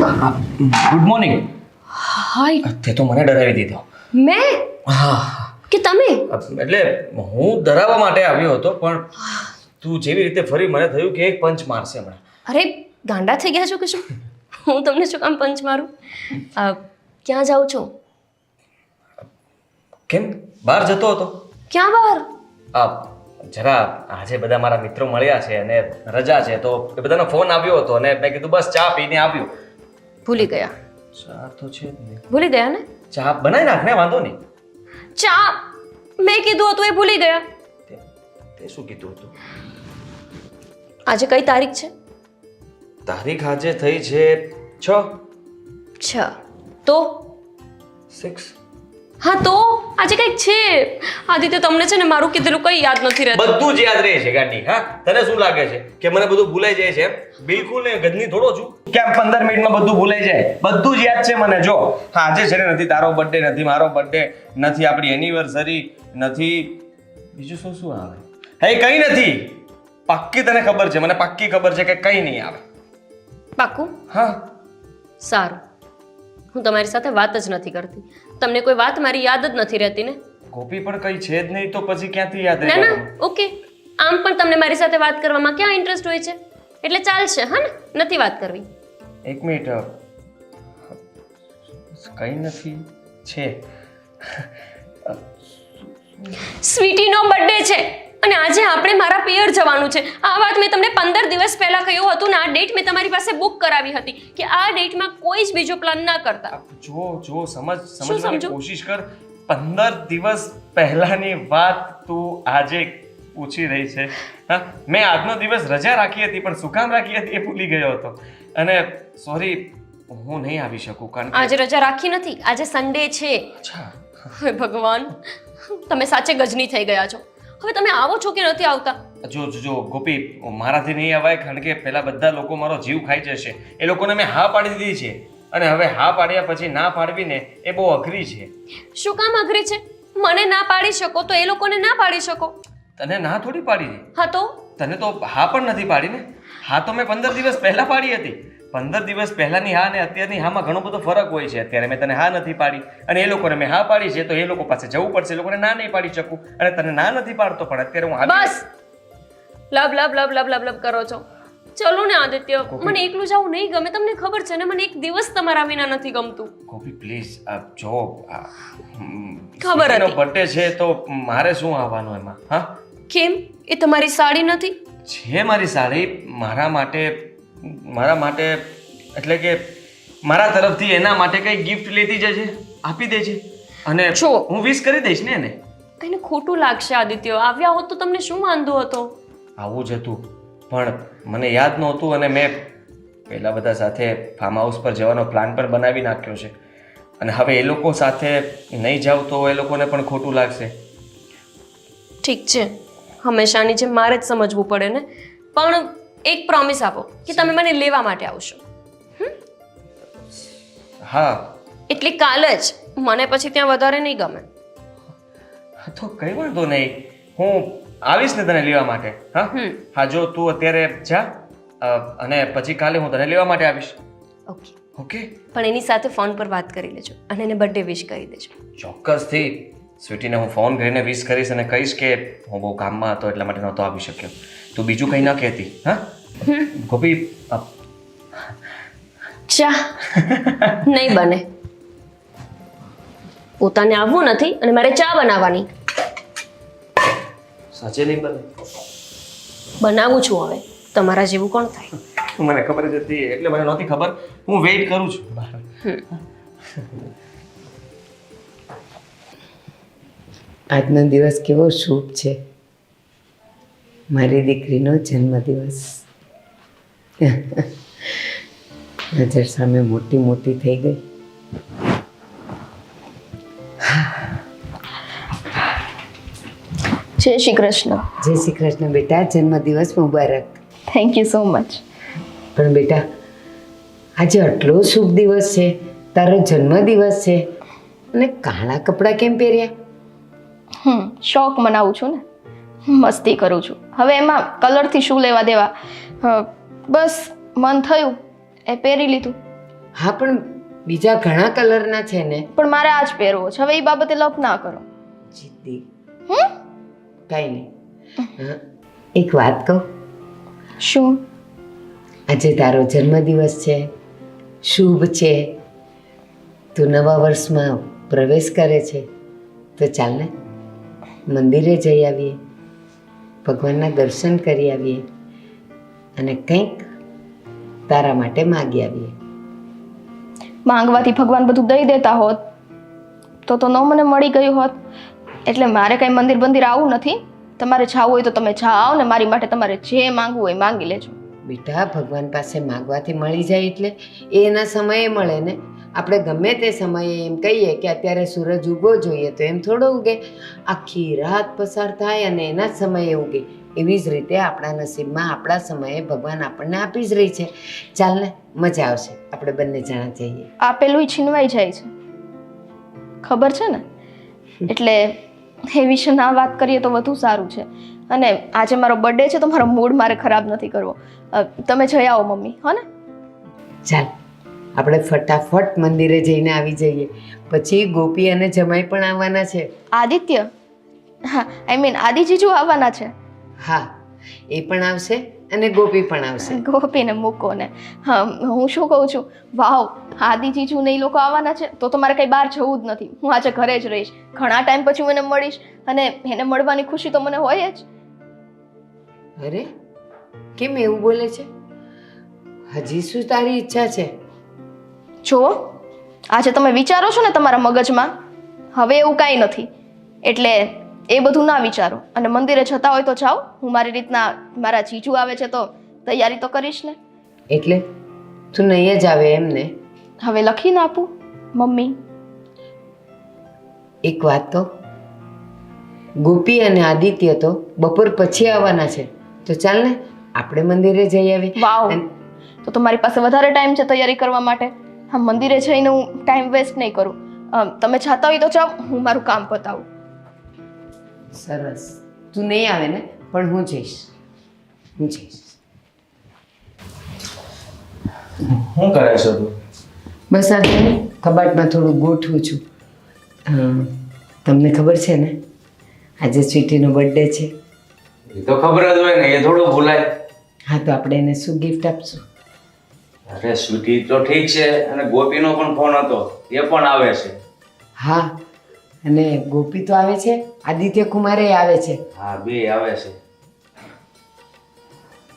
Good morning. હાય. તે તો મને ડરાવી દીધો. મેં હા કે તમે? એટલે હું ડરાવવા માટે આવ્યો હતો, પણ તું જેવી રીતે ફરી મને થયું કે એક પંચ મારશે હમણાં. અરે ગાંડા થઈ ગયા છો કે શું? હું તમને શું કામ પંચ મારું? ક્યાં જાઉં છો? કેમ બહાર જતો હતો? ક્યાં બહાર? જરા આજે બધા મારા મિત્રો મળ્યા છે અને રજા છે, તો એ બધાનો ફોન આવ્યો હતો અને મેં કીધું બસ ચા પીને આવ્યો. ભૂલી ગયા? ચા તો છે જ ને. ભૂલી ગયા ને? ચા બનાવી નાખ ને, વાંધો નહીં. ચા મેં કીધું હતું એ ભૂલી ગયા? તે શું કીધું હતું? આજે કઈ તારીખ છે? તારીખ આજે થઈ છે 6. તો 6. હા તો આજે કઈક છે. આદિત્ય તમને છે ને મારું કીધેલું કઈ યાદ નથી રહેતું. બધું જ યાદ રહે છે ગાંડી. હા, તને શું લાગે છે કે મને બધું ભૂલાઈ જાય છે? બિલકુલ નહીં, ગધની થોડો છું કે 15 મિનિટમાં બધું ભૂલાઈ જાય. બધું જ યાદ છે મને. જો હા, આજે છે ને નથી તારો બર્થડે, નથી મારો બર્થડે, નથી આપણી એનિવર્સરી, નથી બીજું શું શું આવે? હે કઈ નથી. પાક્કી તને ખબર છે, મને પાક્કી ખબર છે કે કઈ નહીં આવે. પાક્કું? હા. સારું, હું તમારી સાથે વાત જ નથી કરતી. તમને કોઈ વાત મારી યાદ જ નથી રહેતી ને? ગોપી પણ કઈ છે જ નહીં તો પછી ક્યાંથી યાદ ના રહે? ના, ઓકે. આમ પણ તમને મારી સાથે વાત કરવામાં ક્યાં ઇન્ટરેસ્ટ હોય છે, એટલે ચાલશે. હા ને, નથી વાત કરવી. એક મિનિટ, કઈ નથી છે. સ્વીટીનો બર્થડે છે અને આજે આપણે મારા પિયર જવાનું છે. આ વાત મેં તમને 15 દિવસ પહેલા કહ્યું હતું ને. આ ડેટ મેં તમારી પાસે બુક કરાવી હતી કે આ ડેટમાં કોઈ જ બીજો પ્લાન ના કરતા. જો સમજવાની સમજો? કોશિશ કર. 15 દિવસ પહેલાની વાત તું આજે પૂછી રહી છે? હા, મેં આજનો દિવસ રજા રાખી હતી, પણ શું કામ રાખી હતી એ ભૂલી ગયો હતો. અને સોરી, હું નહીં આવી શકું કારણ કે આજે રજા રાખી નથી. આજે સન્ડે છે. અચ્છા. હે ભગવાન, તમે સાચે ગજની થઈ ગયા છો. હવે તમે આવો છો કે નથી આવતા? જો ગોપી, મારાથી નહીં અવાય કારણ કે પેલા બધા લોકો મારો જીવ ખાઈ જશે. એ લોકોને મેં હા પાડી દીધી છે અને હવે હા પાડ્યા પછી ના પાડવી ને એ બહુ અઘરી છે. શું કામ અઘરી છે? મને ના પાડી શકો તો એ લોકોને ના પાડી શકો. તને ના થોડી પાડી દી. હા તો? તને તો હા પણ નથી પાડી ને. હા તો મેં 15 દિવસ પહેલા પાડી હતી. 15 દિવસ પહેલાની હા ને અત્યારની હામાં ઘણો બધો ફરક હોય છે. અત્યારે મેં તને હા નથી પાડી અને એ લોકોને મેં હા પાડી છે, તો એ લોકો પાસે જવું પડશે. એ લોકોને ના નહીં પાડી શકું અને તને ના નથી પાડતો, પણ અત્યારે હું આવી. બસ લબ લબ લબ લબ લબ લબ કરો છો. ચલો ને આદિત્ય, મને એકલું જવું નહીં ગમે. તમને ખબર છે ને, મને એક દિવસ તમારા વિના નથી ગમતું. ગોપી પ્લીઝ, જો ખબર હતી. બર્થડે છે તો મારે શું આવવાનું એમાં? હા, કેમ? એ તમારી સાડી નથી? છે મારી સાડી. મારા માટે એટલે કે મારા તરફથી એના માટે કઈ ગિફ્ટ લેતી જજે, આપી દેજે અને જો હું વિશ કરી દઈશ ને એને. એને ખોટું લાગશે આદિત્ય. આવ્યા હોત તો તમને શું વાંધો હતો? આવું જ હતું, પણ મને યાદ નહોતું અને મેં પેલા બધા સાથે ફાર્મ હાઉસ પર જવાનો પ્લાન પણ બનાવી નાખ્યો છે અને હવે એ લોકો સાથે નહીં જાઉં તો એ લોકોને પણ ખોટું લાગશે. ઠીક છે, હંમેશાની જેમ મારે જ સમજવું પડે ને. પણ એક પ્રોમિસ આપો કે તમે મને લેવા માટે આવશો. હા, એટલે કાલ જ. મને પછી ત્યાં વધારે નહીં ગમે. તો કઈ વાંધો નહીં, હું આવીશ ને તને લેવા માટે. હા, જો તું અત્યારે જા અને પછી કાલે હું તને લેવા માટે આવીશ. ઓકે. ઓકે. પણ એની સાથે ફોન પર વાત કરી લેજો અને એને બર્થડે વિશ કરી દેજો. ચોક્કસથી. સ્વીટીને હું ફોન કરીને વિશ કરીશ અને કહીશ કે હું બહુ કામમાં હતો એટલા માટે નહોતો આવી શક્યો. તું બીજું કંઈ ન કહેતી? હા ગોપી. ચા નહીં બને. પોતાને આવવું નથી અને મારે ચા બનાવવાની. સાચે નહીં બને? બનાવું છું હવે. તમારા જેવું કોણ થાય? મને ખબર જ હતી, એટલે મને નહોતી ખબર. હું વેઇટ કરું છું. આજનો દિવસ કેવો શુભ છે. મારી દીકરીનો જન્મદિવસ. નજર સામે મોટી મોટી થઈ ગઈ. જય શ્રી કૃષ્ણ. જય શ્રી કૃષ્ણ બેટા, જન્મદિવસ મુબારક. Thank you so much. પણ બેટા, આજે આટલો શુભ દિવસ છે, તારો જન્મદિવસ છે અને કાળા કપડાં કેમ પહેર્યા? શોખ મનાવું છું ને, મસ્તી કરું છું. હવે એમાં કલરથી શું લેવા દેવા? બસ મન થયું એ પહેરી લીધું. હા પણ બીજા ઘણા કલરના છે ને. પણ મારે આ જ પહેરવો છે. હવે એ બાબતે લપ ના કરો. જીદ્દી. હમ? કાંઈ નહીં. હા, એક વાત કહું. શું? આજે તારો જન્મદિવસ છે, શુભ છે, તું નવા વર્ષમાં પ્રવેશ કરે છે, તો ચાલ ને મંદિરે જઈ આવીએ, ભગવાનના દર્શન કરી આવીએ અને કંઈક તારા માટે માગી આવીએ. માંગવાથી ભગવાન બધું દઈ દેતા હોત તો ન મને મળી ગયું હોત. એટલે મારે કઈ મંદિર બંદિર આવું નથી. તમારે જાવું હોય તો તમે જાઓ ને મારી માટે તમારે જે માંગવું હોય માંગી લેજો. બેટા, ભગવાન પાસે માગવાથી મળી જાય એટલે એ એના સમયે મળે ને. આપણે ગમે તે સમયે એમ કહીએ કે અત્યારે સૂરજ ઉગવો જોઈએ તો એમ થોડો ઉગે. આખી રાત પસાર થાય અને એના જ સમયે ઉગે. એવી જ રીતે આપણા નસીબમાં આપણા સમયે ભગવાન આપણને આપી જ રહી છે. ચાલ ને, મજા આવશે, આપણે બંને જણા જઈએ. આપેલું છીનવાઈ જાય છે, ખબર છે ને? એટલે એ વિશે ના વાત કરીએ તો વધુ સારું છે. અને આજે મારો બર્થડે છે તો મારો મૂડ મારે ખરાબ નથી કરવો. તમે જઈ આવો મમ્મી, હો ને? ચાલ, આપણે ફટાફટ મંદિરે જઈને આવી જઈએ. પછી ગોપી અને જમાઈ પણ આવવાના છે. આદિત્ય, હા, આઈ મીન આદિ જીજુ આવવાના છે. હા, એ પણ આવશે અને ગોપી પણ આવશે. ગોપીને મૂકો ને. હા, હું શું કહું છું, વાવ, આદિ જીજુ ને એ લોકો આવવાના છે તો મારે કંઈ બહાર જવું જ નથી. હું આજે ઘરે જ રહીશ. ઘણા ટાઈમ પછી હું એને મળીશ અને એને મળવાની ખુશી તો મને હોય જ. અરે, કેમ એવું બોલે છે? હજી શું તારી ઈચ્છા છે? જુઓ, આજે તમે વિચારો છો ને તમારા મગજમાં, હવે એવું કાંઈ નથી. એટલે એ બધું ના વિચારો અને મંદિરે જતા હોય તો જાઓ. હું મારી રીતના, મારા જીજુ આવે છે તો તૈયારી તો કરીશ ને. એટલે તું નહીં જ આવે એમ ને? હવે લખીને આપું મમ્મી? એક વાત કહું, ગોપી અને આદિત્ય તો બપોર પછી આવવાના છે, તો ચાલ ને આપણે મંદિરે જઈ આવીએ. વાવ, તો તમારી પાસે વધારે ટાઈમ છે તૈયારી કરવા માટે. હા, મંદિરે જઈને હું ટાઈમ વેસ્ટ નહીં કરું. તમે જાતા હોય તો જાઓ, હું મારું કામ પતાવું. સરસ. તું નહીં આવે ને, પણ હું જઈશ. હું જઈશ. શું કરે છે તું? બસ આ જો ને, કબાટમાં થોડું ગોઠવું છું. તમને ખબર છે ને, આજે સ્વીટીનો બર્થડે છે. એ તો ખબર જ હોય ને, એ થોડું ભૂલાય. હા, તો આપણે એને શું ગિફ્ટ આપશું? અરે સ્વીટી તો ઠીક છે, અને ગોપીનો પણ ફોન હતો, એ પણ આવે છે. હા, અને ગોપી તો આવે છે, આદિત્ય કુમારે આવે છે. હા, બે આવે છે.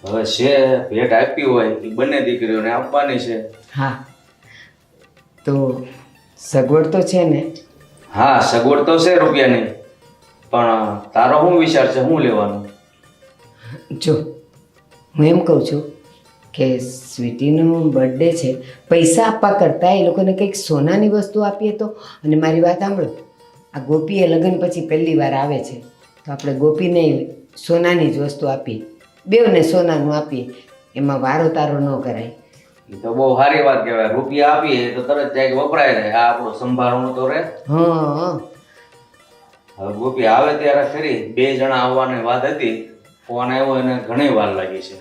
હવે છે ભેટ આપી હોય એ બંને દીકરીઓને આપવાની છે. હા, તો સગવડ તો છે ને? હા, સગવડ તો છે રૂપિયાની, પણ તારો શું વિચાર છે, શું લેવાનું? જો, હું એમ કહું છું કે સ્વીટીનો બર્થડે છે, પૈસા આપવા કરતાં એ લોકોને કંઈક સોનાની વસ્તુ આપીએ તો. અને મારી વાત સાંભળો, આ ગોપીએ લગ્ન પછી પહેલી વાર આવે છે, તો આપણે ગોપીને સોનાની જ વસ્તુ આપીએ. બેવને સોનાનું આપીએ, એમાં વારો તારો ન કરાય. એ તો બહુ સારી વાત કહેવાય. રૂપિયા આપીએ તો તરત જાય વપરાય રહે, આ આપણું સંભાળવાનું તો રહે. હા, હવે ગોપી આવે ત્યારે ખરી, બે જણા આવવાની વાત હતી, ફોન આવ્યો એને ઘણી વાર લાગી છે.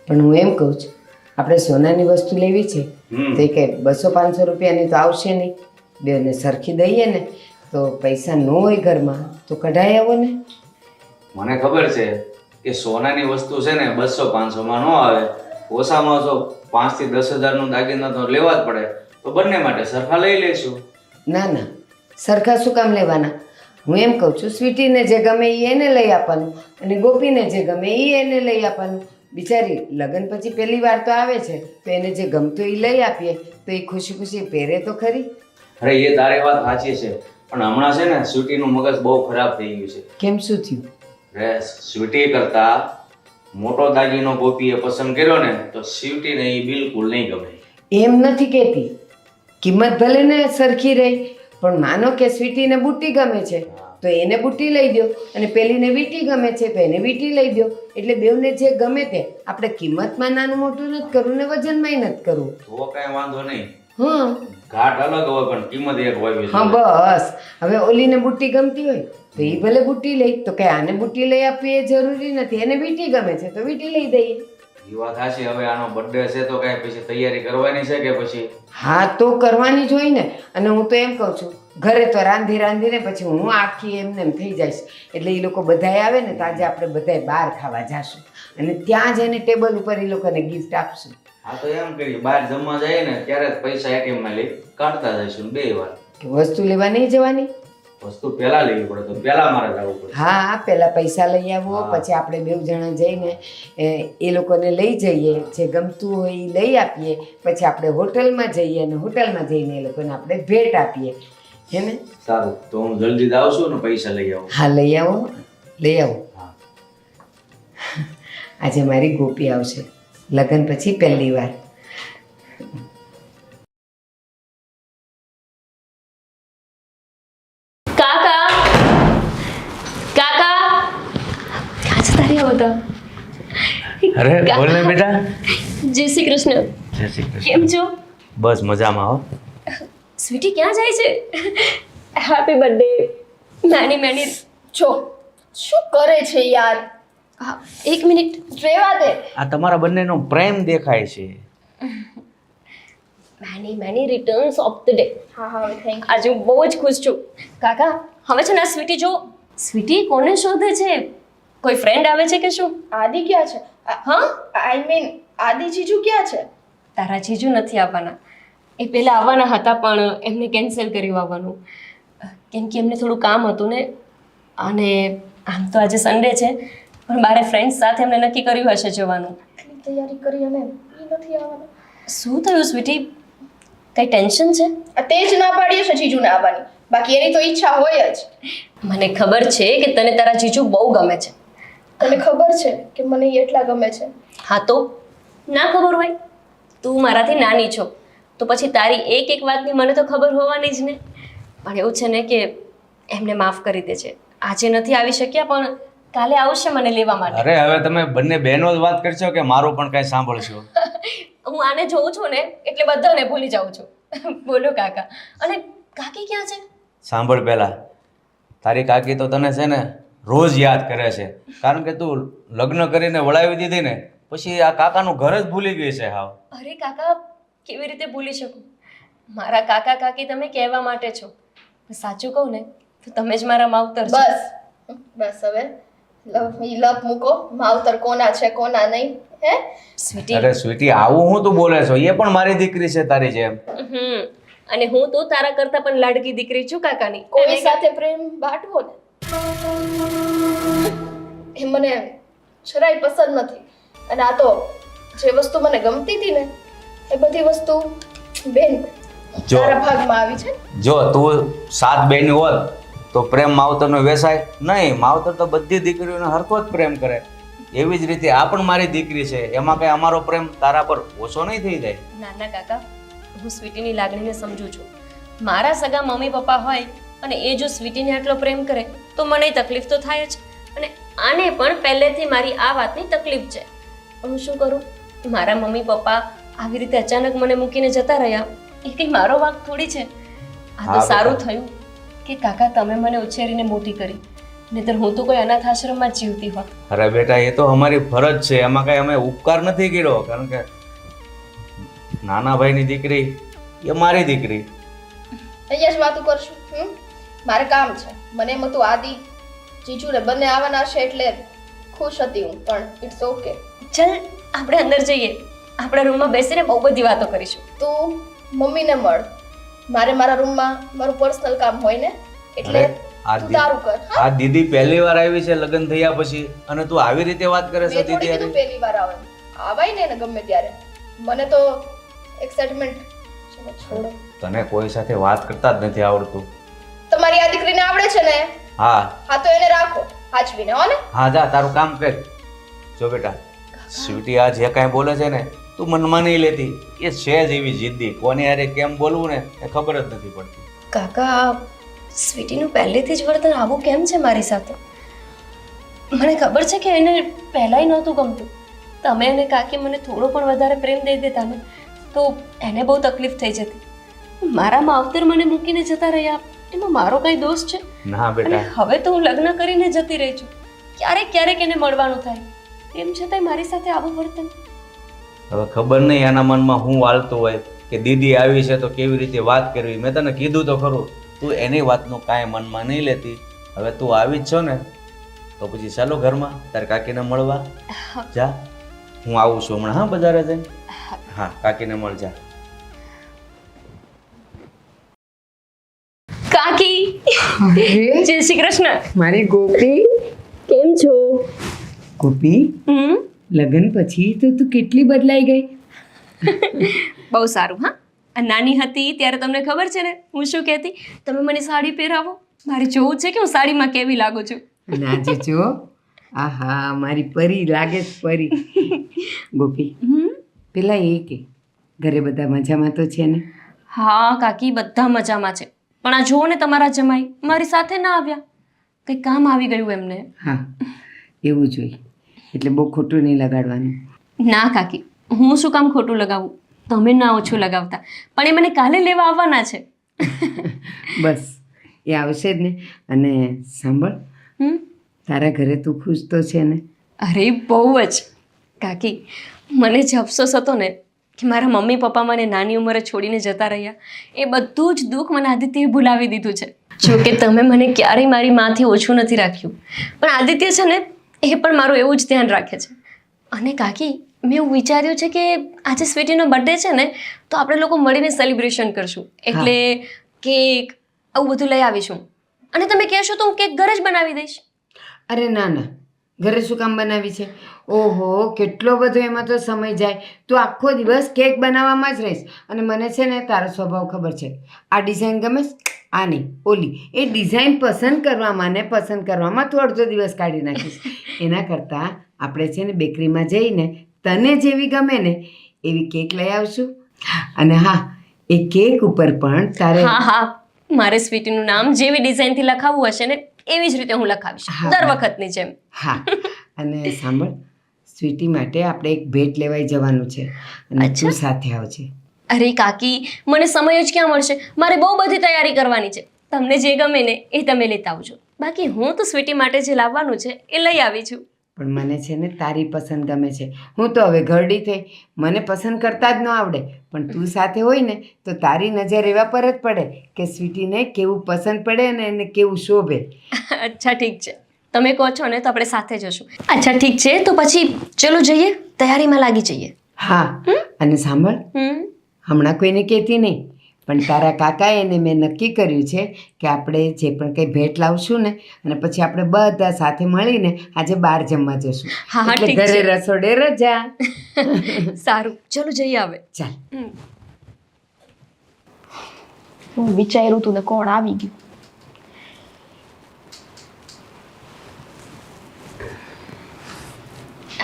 પણ હું એમ કહું છું, આપણે સોનાની વસ્તુ લેવી છે તો એ કે 200-500 રૂપિયાની તો આવશે નહીં. બેને સરખી દઈએ ને તો પૈસા ન હોય ઘરમાં તો કઢાઈ આવો ને. મને ખબર છે કે સોનાની વસ્તુ છે ને 200-500 માં ન આવે. ઓછામાં ઓછો 5 થી 10 હજારનો દાગીના તો લેવા જ પડે. તો બંને માટે સરખા લઈ લઈશું. ના ના, સરખા શું કામ લેવાના? હું એમ કહું છું, સ્વીટીને જે ગમે એ એને લઈ આપવાનું અને ગોપીને જે ગમે એ એને લઈ આપવાનું. બિચારી લગ્ન પછી પહેલી વાર તો આવે છે, તો એને જે ગમતું એ લઈ આપીએ તો એ ખુશી ખુશી પહેરે તો ખરી. અરે એ તારી વાત સાચી છે, પણ હમણાં છે ને સ્વીટીનું મગજ બહુ ખરાબ થઈ ગયું છે. કેમ, શું થયું? અરે સ્વીટી કરતા મોટો દાગીનો ગોપીએ પસંદ કર્યો ને તો સ્વીટીને એ બિલકુલ નહીં ગમે. એમ નથી કહેતી, કિંમત ભલે ને સરખી રહી, પણ માનો કે સ્વીટીને બુટ્ટી ગમે છે તો એને બુટ્ટી લઈ દો, અને પેલીને વીંટી ગમે છે તો એને વીંટી લઈ દો. એટલે બેવને જે ગમે તે. આપણે કિંમતમાં નાનું મોટું નથી કરવું ને વજનમાં નથી કરવું. તો કાંઈ વાંધો નહીં. હા, ઘાટ અલગ હોય પણ કિંમત એક હોય. હા, બસ. હવે ઓલીને બુટ્ટી ગમતી હોય તો એ ભલે બુટ્ટી લઈ, તો કે આને બુટ્ટી લઈ આપવી એ જરૂરી નથી. એને વીંટી ગમે છે તો વીંટી લઈ દઈએ. એ વાત સાચી. હવે આનો બર્થડે છે તો કઈ પછી તૈયારી કરવાની છે કે પછી? હા તો કરવાની જ હોય ને. અને હું તો એમ કહું છું ઘરે તો રાંધી રાંધીને પછી હું આખી એમને એમ થઈ જઈશ. એટલે એ લોકો બધાય આવે ને તો આજે આપણે બધાય બહાર ખાવા જાશું અને ત્યાં જઈને ટેબલ ઉપર એ લોકોને ગિફ્ટ આપશું. હા તો એમ કરીએ, બહાર જમવા જાય ને ત્યારે જ પૈસા એટીએમમાં લઈ કાઢતા જઈશું 2 વાર. કે વસ્તુ લેવા નહીં જવાની? વસ્તુ પહેલા લેવી પડે તો પહેલા મારે જવું પડે. હા પહેલાં પૈસા લઈ આવો, પછી આપણે 2 જણા જઈને એ લોકોને લઈ જઈએ, જે ગમતું હોય એ લઈ આપીએ, પછી આપણે હોટલમાં જઈએ અને હોટલમાં જઈને એ લોકોને આપણે ભેટ આપીએ, હે ને? સારું, તો હું જલ્દી જ આવશું ને પૈસા લઈ આવું. હા લઈ આવો, લઈ આવો. હા. આજે મારી ગોપી આવશે લગ્ન પછી પહેલી વાર. કાકા કાકા ક્યાં જતા રહ્યા બધા? અરે બોલ ને બેટા. જય શ્રી કૃષ્ણ. જય શ્રી કૃષ્ણ. કેમ છો? બસ મજામાં હો. સ્વીટી ક્યાં જાય છે? Happy birthday. Many many. જો શું કરે છે યાર? હા, એક મિનિટ. રેવા દે. આ તમારા બંનેનો પ્રેમ દેખાય છે. Many many returns of the day. હા હા થેન્ક આજે હું બહુ જ ખુશ છું. કાકા હવે છે ને સ્વીટી જો, સ્વીટી કોને શોધે છે? કોઈ ફ્રેન્ડ આવે છે કે શું? આદિ ક્યાં છે? હા, આઈ મીન આદિ જીજુ ક્યાં છે? તારા જીજુ નથી આવવાના. એ પહેલાં આવવાના હતા પણ એમને કેન્સલ કર્યું આવવાનું, કેમ કે એમને થોડું કામ હતું ને. અને આમ તો આજે સન્ડે છે પણ મારે ફ્રેન્ડ્સ સાથે એમને નક્કી કર્યું હશે જવાનું. એટલી તૈયારી કરી અને ઈ નથી આવવાનું. શું થયું સ્વીટી? કંઈ ટેન્શન છે? આ તે જ ના પાડી છે જીજુને આવવાની, બાકી એની તો ઈચ્છા હોય જ. મને ખબર છે કે તને તારા જીજુ બહુ ગમે છે. તને ખબર છે કે મને ઈ એટલા ગમે છે. હા તો ના ખબર હોય? તું મારાથી નાની છો તો પછી તારી એક એક વાતની મને તો ખબર હોવાની જ ને. પણ એવું છે ને કે એમને માફ કરી દે છે. આજે નથી આવી શક્યા પણ કાલે આવશે મને લેવા માટે. અરે હવે તમે બંને બહેનો જ વાત કરશો કે મારું પણ કઈ સાંભળશો? હું આને જોઉં છું ને એટલે બધાને ભૂલી જાઉં છું. બોલો કાકા. અને કાકી ક્યાં છે? સાંભળ પહેલા, તારી કાકી તો તને છે ને રોજ યાદ કરે છે, કારણ કે તું લગ્ન કરીને વળાવી દીધી ને પછી આ કાકાનું ઘર જ ભૂલી ગઈ છે હાવ. અરે કાકા કેવી રીતે ભૂલી શકું? મારા કાકા કાકી તમે કહેવા માટે છો. સાચું કહું ને તો તમે જ મારા માવતર છો. બસ હવે લપ મૂકો. માવતર કોના છે કોના નહીં, હે? સ્વીટી. અરે સ્વીટી, આવું હું તું બોલે છો? એ પણ મારી દીકરી છે તારી જેમ. અને હું તો તારા કરતા પણ લાડકી દીકરી છું કાકાની. કોઈ સાથે પ્રેમ બાંટવો ને એ મને જરાય પસંદ નથી. અને આ તો જે વસ્તુ મને ગમતી હતી ને એ બધી વસ્તુ બેન જો તારા ભાગમાં આવી છે. જો તું 7 બહેની હોત તો પ્રેમ માવતરનો વેસાય નહીં. માવતર તો બધી દીકરીઓને હરખો જ પ્રેમ કરે. એવી જ રીતે આ પણ મારી દીકરી છે, એમાં કઈ અમારો પ્રેમ તારા પર ઓછો નહીં થઈ જાય. નાના કાકા, હું સ્વીટીની લાગણીને સમજુ છું. મારા સગા મમ્મી પપ્પા હોય અને એ જો સ્વીટીને આટલો પ્રેમ કરે તો મને તકલીફ તો થાય જ. અને આને પણ પહેલેથી મારી આ વાતની તકલીફ છે. હું શું કરું? મારા મમ્મી પપ્પા આવી રીતે અચાનક મને મૂકીને જતા રહ્યા એ કંઈ મારો વાંક થોડી છે. આ તો સારું થયું કે કાકા તમે મને ઉછેરીને મોટી કરી, નહીંતર હું તો કોઈ અનાથ આશ્રમમાં જ જીવતી હોત. અરે બેટા, એ તો અમારી ફરજ છે, એમાં કઈ અમે ઉપકાર નથી કર્યો, કારણ કે નાના ભાઈની દીકરી એ મારી દીકરી. અહીંયા જ વાતું કરશું. મારે કામ છે. મને એમ હતું આદિ જીજુ ને બંને આવવાના છે એટલે ખુશ હતી હું, પણ ઇટ્સ ઓકે. ચાલ આપણે અંદર જઈએ, આપણા રૂમમાં બેસીને બહુ બધી વાતો કરીશું. તું મમ્મીને મળ. મારે મારા રૂમમાં મારું પર્સનલ કામ હોય ને એટલે તું તારું કર. આ દીદી પહેલી વાર આવી છે લગ્ન થયા પછી અને તું આવી રીતે વાત કરે છે? મેં થોડી દીદી કીધું પહેલી વાર આવે, આવાય ને ગમે ત્યારે. મને તો એક્સાઇટમેન્ટ છે. છોડો, તને કોઈ સાથે વાત કરતા જ નથી આવડતું. તમારી આ દીકરીને આવડે છે ને? હા હા તો એને રાખો હાચવીને, હો ને? હા, જા તારું કામ કર. જો બેટા, સ્વીટી આ જે કાંઈ બોલે છે ને તું મનમાં નહીં લેતી. એ છે જ એવી જિદ્દી, કોને યારે કેમ બોલવું ને એ ખબર જ નથી પડતી. કાકા, સ્વીટીનું પહેલેથી જ વર્તન આવું કેમ છે મારી સાથે? મને ખબર છે કે એને પહેલાંય નહોતું ગમતું. તમે અને કાકી મને થોડો પણ વધારે પ્રેમ દઈ દેતા ને તો એને બહુ તકલીફ થઈ જતી. મારા માવતર મને મૂકીને જતા રહ્યા એમાં મારો કઈ દોષ છે? ના અને બેટા, હવે તો હું લગ્ન કરીને જતી રહી છું. ક્યારેક ક્યારેક એને મળવાનું થાય, તેમ છતાંય મારી સાથે આવું વર્તન. હવે ખબર નહીં આના મનમાં શું વાલતું હોય કે દીદી આવી છે તો કેવી રીતે વાત કરવી. મેં તને કીધું તો ખરું, તું એની વાતનું કાંઈ મનમાં નહીં લેતી. હવે તું આવી જ છો ને તો પછી ચાલો ઘરમાં તારે કાકીને મળવા જા. હું આવું છું હમણાં, હા, બજારે જઈને. હા, કાકીને મળજા. કાકી જય શ્રી કૃષ્ણ. મારી ગોપી. કેમ છો? ગોપી, લગ્ન પછી તો તું કેટલી બદલાઈ ગઈ. બહુ સારું. હા, આ નાની હતી ત્યારે તમને ખબર છે ને હું શું કહેતી? તમે મને સાડી પહેરાવો, મારે જોવું છે કે હું સાડીમાં કેવી લાગુ છું. અને આજે જો, આહા, મારી પરી લાગે છે, પરી. ગોપી, પેલા એ કે ઘરે બધા મજામાં તો છે ને? હા કાકી, બધા મજામાં છે. પણ આ જુઓ ને, તમારા જમાઈ મારી સાથે ના આવ્યા, કંઈ કામ આવી ગયું એમને. હા, એવું જોઈએ. એટલે બહુ ખોટું નહીં લગાડવાનું. ના કાકી, હું શું કામ ખોટું લગાવું? તમે ના ઓછું લગાવતા. પણ એ મને કાલે લેવા આવવાના છે. બસ એ આવશે જ ને. અને સાંભળ, તારા ઘરે તું ખુશ તો છે ને? અરે બહુ જ કાકી. મને જે અફસોસ હતો ને કે મારા મમ્મી પપ્પા મને નાની ઉંમરે છોડીને જતા રહ્યા, એ બધું જ દુઃખ મને આદિત્યએ ભૂલાવી દીધું છે. જો કે તમે મને ક્યારેય મારી માથી ઓછું નથી રાખ્યું, પણ આદિત્ય છે ને એ પણ મારું એવું જ ધ્યાન રાખે છે. અને કાકી, મેં એવું વિચાર્યું છે કે આજે સ્વીટીનો બર્થડે છે ને, તો આપણે લોકો મળીને સેલિબ્રેશન કરશું. એટલે કેક આવું બધું લઈ આવીશું. અને તમે કહેશો તો હું કેક ઘરે જ બનાવી દઈશ. અરે ના ના, ઘરે શું કામ બનાવી છે? ઓહો, કેટલો બધો એમાં તો સમય જાય. તું આખો દિવસ કેક બનાવવામાં જ રહીશ. અને મને છે ને તારો સ્વભાવ ખબર છે. આ ડિઝાઇન ગમે, આ નહીં ઓલી. એ ડિઝાઇન પસંદ કરવામાં તું અડધો દિવસ કાઢી નાખીશ. એના કરતાં આપણે છે ને બેકરીમાં જઈને તને જેવી ગમે ને એવી કેક લઈ આવશું. અને હા, એ કેક ઉપર પણ તારે હા, મારે સ્વીટીનું નામ જેવી ડિઝાઇનથી લખાવવું હશે ને એવી જ રીતે હું લખાવીશ, દર વખતની જેમ. હા, અને સાંભળ, સ્વીટી માટે આપણે એક ભેટ લેવાઈ જવાનું છે અને તું સાથે આવજે. અરે કાકી, મને સમય જ ક્યાં મળશે? મારે બહુ બધી તૈયારી કરવાની છે. તમને જે ગમે ને એ તમે લેતા આવજો. બાકી હું તો સ્વીટી માટે જે લાવવાનું છે એ લઈ આવી છું. પણ મને છે ને તારી પસંદ ગમે છે. હું તો હવે ઘરડી થઈ, મને પસંદ કરતા જ ન આવડે. પણ તું સાથે હોય ને તો તારી નજર એવા પર જ પડે કે સ્વીટીને કેવું પસંદ પડે અને એને કેવું શોભે. અચ્છા ઠીક છે, તમે કહો છો ને તો આપણે સાથે જશું. અચ્છા ઠીક છે, તો પછી ચલો જઈએ, તૈયારીમાં લાગી જઈએ. હા, અને સાંભળ, હમણાં કોઈને કહેતી નહીં, પણ તારા કાકાએ એને મેં નક્કી કર્યું છે કે આપણે જે પણ કંઈ ભેટ લાવશું ને અને પછી આપણે બધા સાથે મળીને આજે બહાર જમવા જશું. હા, એટલે ઠીક ઘરે છે. રસોડે રજા. સારું, ચલો જઈએ હવે. ચાલ. હું વિચાર્યું તું ને કોણ આવી ગયું.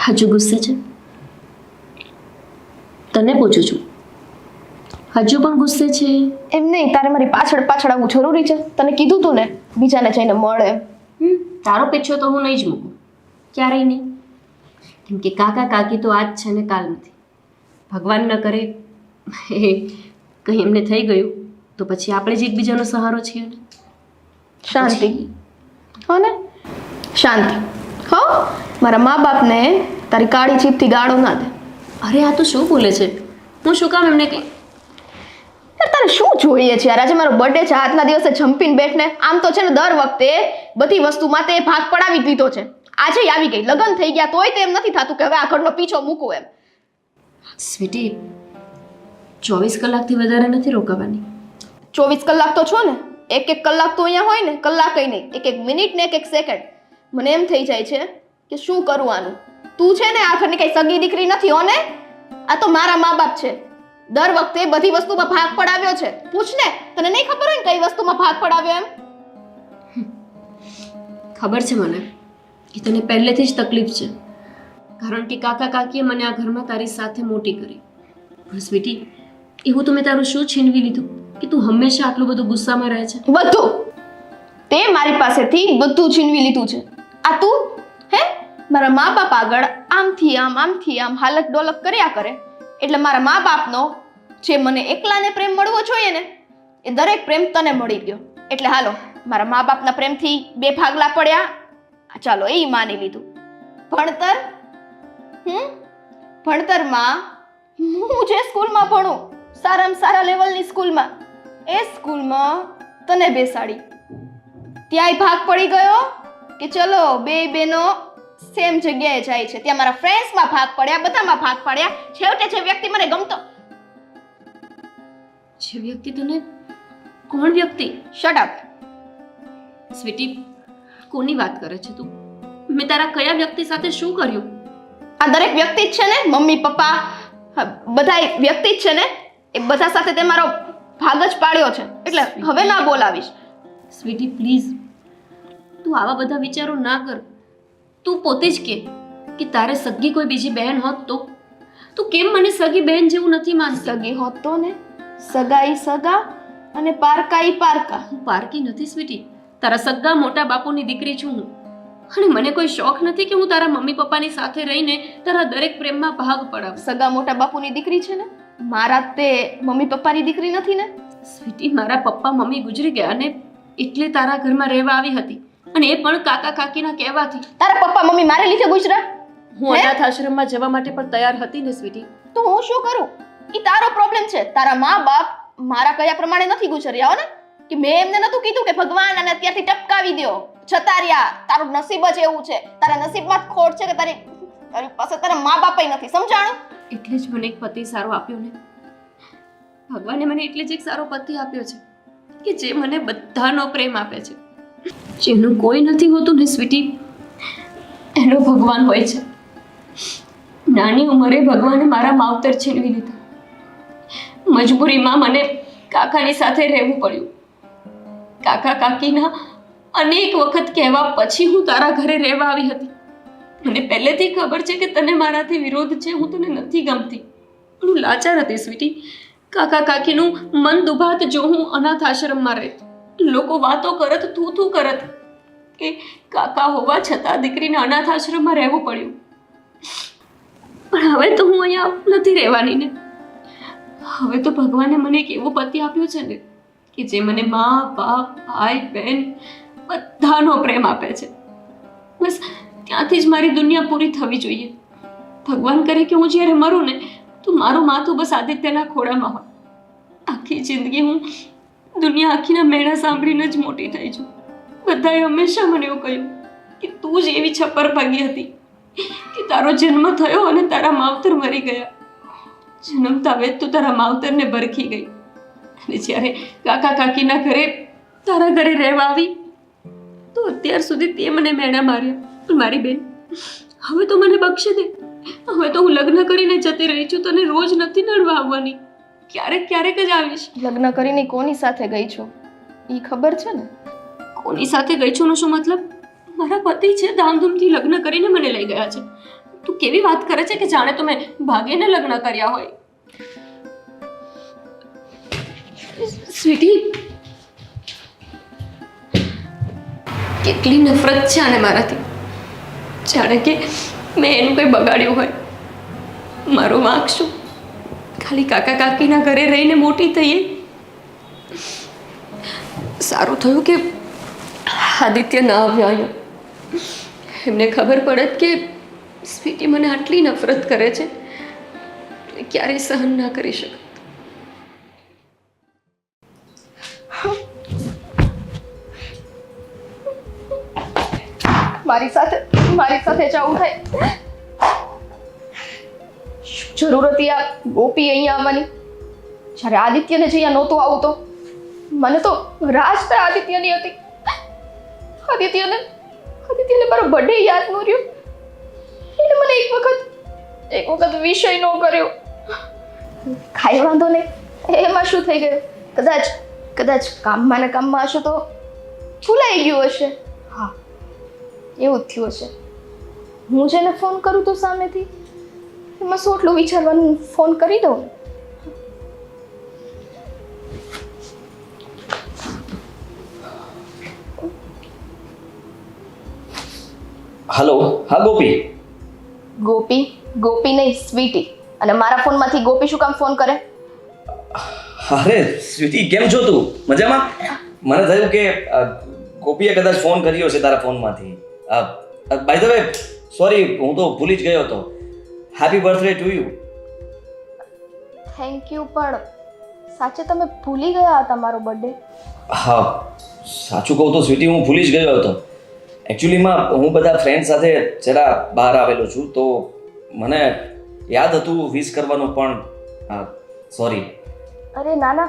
હજુ ગુસ્સે છે? તને પૂછું છું, હજુ પણ ગુસ્સે છે? એમ નહીં, તારે મારી પાછળ પાછળ આવવું જરૂરી છે? તને કીધું તું ને બીજાને જઈને મળે. તારો પીછો તો હું નહીં જ મૂકું, ક્યારેય નહીં. કેમ કે કાકા કાકી તો આજ છે ને કાલ નથી. ભગવાન ન કરે એ કંઈ એમને થઈ ગયું તો પછી આપણે જ એકબીજાનો સહારો છીએ ને. શાંતિ, હો ને? શાંતિ, હો. મારા મા બાપને તારી કાળી જીભથી ગાળો ના દે. અરે આ તો શું બોલે છે? હું શું કામ એમને કંઈ? યાર તારે શું જોઈએ છે યાર? આજે મારો બર્થડે છે, આજના દિવસે જમ્પીને બેઠને. આમ તો છે ને દર વખતે બધી વસ્તુમાં તે ભાગ પડાવી જ દીધો છે. આજે આવી ગઈ, લગ્ન થઈ ગયા તોય તે એમ નથી થતું કે હવે આ ઘરનો પીછો મૂકું એમ. સ્વીટી, 24 કલાકથી વધારે નથી રોકાવાની. 24 કલાક તો છો ને, એક એક કલાક તો અહીંયા હોય ને, કલાક નહીં, એક એક મિનિટ ને એક એક સેકન્ડ. મને એમ થઈ જાય છે કે શું કરું આનું. તું છે ને આ ઘરની કઈ સગી દીકરી નથી હો ને, આ તો મારા મા બાપ છે. દર વખતે બધી વસ્તુમાં ભાગ પડાવ્યો છે. પૂછ ને, તને નહીં ખબર હોય ને કઈ વસ્તુમાં ભાગ પડાવ્યો એમ? ખબર છે મને કે તને પહેલેથી જ તકલીફ છે, કારણ કે કાકા કાકીએ મને આ ઘરમાં તારી સાથે મોટી કરી. પણ સ્વીટી, એવું તો મેં તારું શું છીનવી લીધું કે તું હંમેશા આટલું બધું ગુસ્સામાં રહે છે? બધું તે મારી પાસેથી બધું છીનવી લીધું છે. આ તું હે મારા મા બાપ આગળ આમથી આમ હાલક ડોલક કર્યા કરે, એટલે મારા મા બાપનો જે મને એકલાને પ્રેમ મળવો જોઈએ ને એ દરેક પ્રેમ તને મળી ગયો. એટલે હાલો, મારા મા બાપના પ્રેમથી બે ભાગલા પડ્યા, ચાલો એ માની લીધું. ભણતરમાં હું જે સ્કૂલમાં ભણું, સારામાં સારા લેવલની સ્કૂલમાં, એ સ્કૂલમાં તને બેસાડી. ત્યાંય ભાગ પડી ગયો કે ચલો બે બેનો સેમ જગ્યાએ જાય છે. ત્યાં મારા ફ્રેન્ડ્સમાં ભાગ પડ્યા, બધામાં ભાગ પડ્યા. છેવટે જે વ્યક્તિ મને ગમતો, જે વ્યક્તિ તને, કોણ વ્યક્તિ? Shut up. સ્વીટી, કોની વાત કરે છે તું? મેં તારા કયા વ્યક્તિ સાથે શું કર્યું? આ દરેક વ્યક્તિ જ છે ને, મમ્મી પપ્પા બધા વ્યક્તિ જ છે ને, એ બધા સાથે તે મારો ભાગ જ પાડ્યો છે. એટલે હવે ના બોલાવીશ. સ્વીટી પ્લીઝ, તું આવા બધા વિચારો ના કર. તું પોતે જ કે તારે સગી કોઈ બીજી બહેન હોત તો તું કેમ મને સગી બહેન જેવું નથી માનતી? સગી હોત તો ને, સગાઈ સગા અને પારકાઈ પારકા. હું પારકી નથી સ્વીટી, તારા સગા મોટા બાપુની દીકરી છું હું. અને મને કોઈ શોખ નથી કે હું તારા મમ્મી પપ્પાની સાથે રહીને તારા દરેક પ્રેમમાં ભાગ પડાવું. સગા મોટા બાપુની દીકરી છે ને, મારા તે મમ્મી પપ્પાની દીકરી નથી ને. સ્વીટી, મારા પપ્પા મમ્મી ગુજરી ગયા ને એટલે તારા ઘરમાં રહેવા આવી હતી, અને એ પણ કાકા કાકીના કહેવાથી. તારા પપ્પા મમ્મી મારે લીધે ગુજરા? હું અનાથ આશ્રમમાં જવા માટે પણ તૈયાર હતી ને સ્વીટી. તો હું શું કરું? એ તારો પ્રોબ્લેમ છે. તારા મા બાપ મારા કયા પ્રમાણે નથી ગુજર્યા હો ને, કે મેં એમને નતું કીધું કે ભગવાન આને અત્યારથી ટપકાવી દ્યો, જતા રહ્યા. તારું નસીબ જ એવું છે, તારા નસીબમાં જ ખોટ છે કે તારી પાસે તારા મા બાપ નથી. સમજાણું? એટલે જ મને એક પતિ સારો આપ્યો ને. ભગવાને મને એટલે જ એક સારો પતિ આપ્યો છે કે જે મને બધાનો પ્રેમ આપે છે. જેનું કોઈ નથી હોતું ને સ્વીટી, એનો ભગવાન હોય છે. નાની ઉંમરે ભગવાને મારા માવતર છીનવી લીધા. મજબૂરીમાં મને કાકાની સાથે રહેવું પડ્યું. કાકા કાકીના અનેક વખત કહેવા પછી હું તારા ઘરે રહેવા આવી હતી. મને પહેલેથી ખબર છે કે તને મારાથી વિરોધ છે, હું તને નથી ગમતી. હું લાચાર હતી સ્વીટી. કાકા કાકીનું મન દુભાત જો હું અનાથ આશ્રમમાં રહેત, લોકો વાતો કરત, થૂ કરત કે કાકા હોવા છતાં દીકરીને અનાથ આશ્રમમાં રહેવું પડ્યું. પણ હવે તો હું અહીંયા નથી રહેવાની ને. હવે તો ભગવાને મને એક એવો પતિ આપ્યો છે ને કે જે મને મા બાપ ભાઈ બહેન બધાનો પ્રેમ આપે છે. બસ ત્યાંથી જ મારી દુનિયા પૂરી થવી જોઈએ. ભગવાન કરે કે હું જ્યારે મરું ને તો મારું માથું બસ આદિત્યના ખોળામાં હોય. આખી જિંદગી હું દુનિયા આખીના મેળા સાંભળીને જ મોટી થઈ છું. બધાએ હંમેશા મને એવું કહ્યું કે તું જ એવી છપ્પર ભાગી હતી કે તારો જન્મ થયો અને તારા માવતર મરી ગયા. જન્મતા વેત તું તારા માવતરને ભરખી ગઈ, અને જ્યારે કાકા કાકીના ઘરે તારા ઘરે રહેવા આવી તો અત્યાર સુધી તે મને મેણા માર્યા. પણ મારી બેન, હવે તો મને બક્ષી દે. હવે તો હું લગ્ન કરીને જતી રહી છું, તને રોજ નથી નડવા આવવાની, ક્યારેક ક્યારેક જ આવીશ. લગ્ન કરીને કોની સાથે ગઈ છો એ ખબર છે ને? કોની સાથે ગઈ છું નો શું મતલબ? મારા પતિ છે, ધામધૂમથી લગ્ન કરીને મને લઈ ગયા છે. તું કેવી વાત કરે છે કે જાણે તો મેં ભાગીને લગ્ન કર્યા હોય. સ્વીટી, કેટલી નફરત છે આને મારાથી, જાણે કે મેં એનું કંઈ બગાડ્યું હોય. મારો વાંક શું? ખાલી કાકા કાકીના ઘરે રહીને મોટી થઈએ. સારું થયું કે આદિત્ય ના આવ્યા અહીંયા. એમને ખબર પડત કે સ્વીટી મને આટલી નફરત કરે છે, ક્યારેય સહન ના કરી શકે. મારી સાથે જવું થાય. શું જરૂર હતી આ ગોપી અહીંયા આવવાની? જ્યારે આદિત્યને જ અહીંયા નહોતું આવું તો મને તો રાજ તો આદિત્યની હતી. આદિત્યને મારો બર્થડે યાદ ન રહ્યો. એને મને એક વખત વિષય ન કર્યો. ખાઈ વાંધો નહીં, એમાં શું થઈ ગયું? કદાચ કામમાં ને કામમાં હશે તો ભૂલાઈ ગયું હશે. હા, એવું જ થયું હશે. હું જેને ફોન કરું તો સામેથી એમાં શું એટલું વિચારવાનું, ફોન કરી દઉં. હલો, હા ગોપી. ગોપી નહીં, સ્વીટી. અને મારા ફોનમાંથી ગોપી શું કામ ફોન કરે? અરે સ્વીટી, કેમ છો તું? મજામાં? મને થયું કે ગોપીએ કદાચ ફોન કર્યો છે તારા ફોનમાંથી. બાય ધ વે, સોરી, હું તો ભૂલી જ ગયો હતો. Happy birthday to you. Thank you, પણ સાચે તમે ભૂલી ગયા હતા મારો બર્થડે? હા, સાચું કહું તો સ્વીટી હું ભૂલી જ ગયો હતો. એકચ્યુઅલીમાં હું બધા ફ્રેન્ડ સાથે જરા બહાર આવેલો છું, તો મને યાદ હતું વિશ કરવાનું, પણ સોરી. અરે નાના,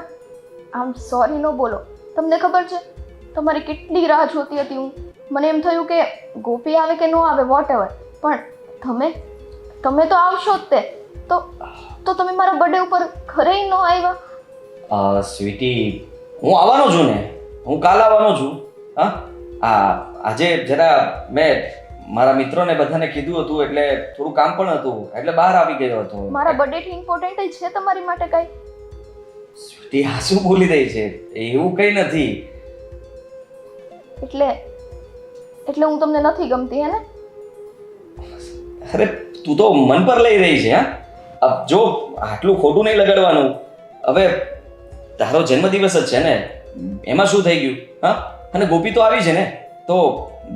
આમ સોરી ન બોલો. તમને ખબર છે તમારી કેટલી રાહ જોતી હતી હું. મને એમ થયું કે ગોપી આવે કે ન આવે વોટ એવર, પણ તમે તો આવશો જ તે. તો તમે મારા બર્થડે ઉપર ઘરે ન આવ્યા. સ્વીટી, હું આવવાનો છું ને, હું કાલ આવવાનો છું. હા, આજે જરા મેં મારા મિત્રોને બધાને કીધું હતું, એટલે થોડું કામ પણ હતું, એટલે બહાર આવી ગયો હતો. મારા બર્થડે થી ઇમ્પોર્ટન્ટ છે તમારી માટે કઈ? સ્વીટી, આ શું બોલી રહી છે? એવું કઈ નથી. એટલે હું તમને નથી ગમતી, હે ને? અરે તું તો મન પર લઈ રહી છે. હા, જો આટલું ખોટું નહીં લગાડવાનું. હવે તારો જન્મદિવસ જ છે ને, એમાં શું થઈ ગયું? હા, અને ગોપી તો આવી છે ને, તો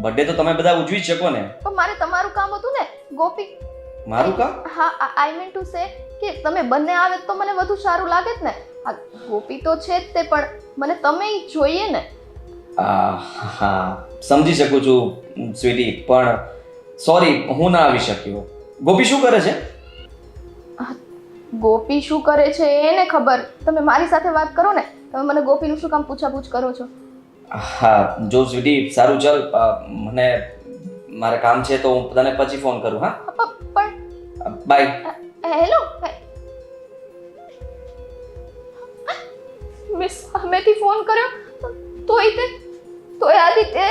બર્થડે તો તમે બધા ઉજવી જ શકો ને. પણ મારે તમારું કામ હતું ને ગોપી. મારું કામ? હા, આઈ મીન ટુ સે કે તમે બંને આવે તો મને વધુ સારું લાગે જ ને. આ ગોપી તો છે જ તે, પણ મને તમે જોઈએ ને. હા, સમજી શકું છું સ્વીટી, પણ સોરી, હું ના આવી શક્યો. ગોપી શું કરે છે? ગોપી શું કરે છે એને ખબર. તમે મારી સાથે વાત કરો ને, તમે મને ગોપીનું શું કામ પૂછાપૂછ કરો છો? હા, જો સ્વીટી, સારું ચાલ, મને મારે કામ છે તો હું તને પછી ફોન કરું. હા, પણ બાય. હેલો, મિસ સામેથી ફોન કર્યો તોય આદિત્ય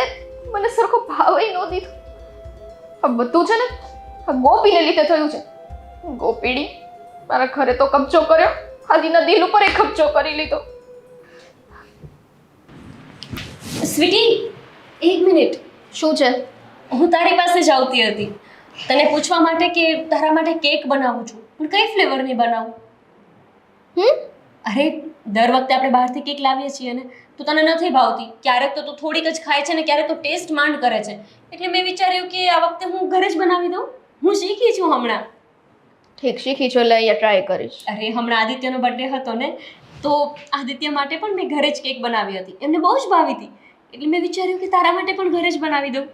મને સરખો ભાવ ન દીધો. આ બધું છે ને આ ગોપીને લીધે થયું છે. ગોપીડી મારા ઘરે તો કબજો કર્યો, આદિના દિલ ઉપર કબજો કરી લીધો. સ્વીટી, એક મિનિટ. શું છે? હું તારી પાસે જ આવતી હતી તને પૂછવા માટે કે તારા માટે કેક બનાવું છું, પણ કઈ ફ્લેવરની બનાવું? અરે દર વખતે આપણે બહારથી કેક લાવીએ છીએ ને, તો તને નથી ભાવતી. ક્યારેક તો તું થોડીક જ ખાય છે ને ક્યારેક તો ટેસ્ટ માંડ કરે છે. એટલે મેં વિચાર્યું કે આ વખતે હું ઘરે જ બનાવી દઉં. હું શીખી છું હમણાં. ઠીક, શીખી છો, એટલે અહીંયા ટ્રાય કરીશ. અરે હમણાં આદિત્યનો બર્થડે હતો ને, તો આદિત્ય માટે પણ મેં ઘરે જ કેક બનાવી હતી. એમને બહુ જ ભાવી હતી, એટલે મેં વિચાર્યું કે તારા માટે પણ ઘરે જ બનાવી દઉં.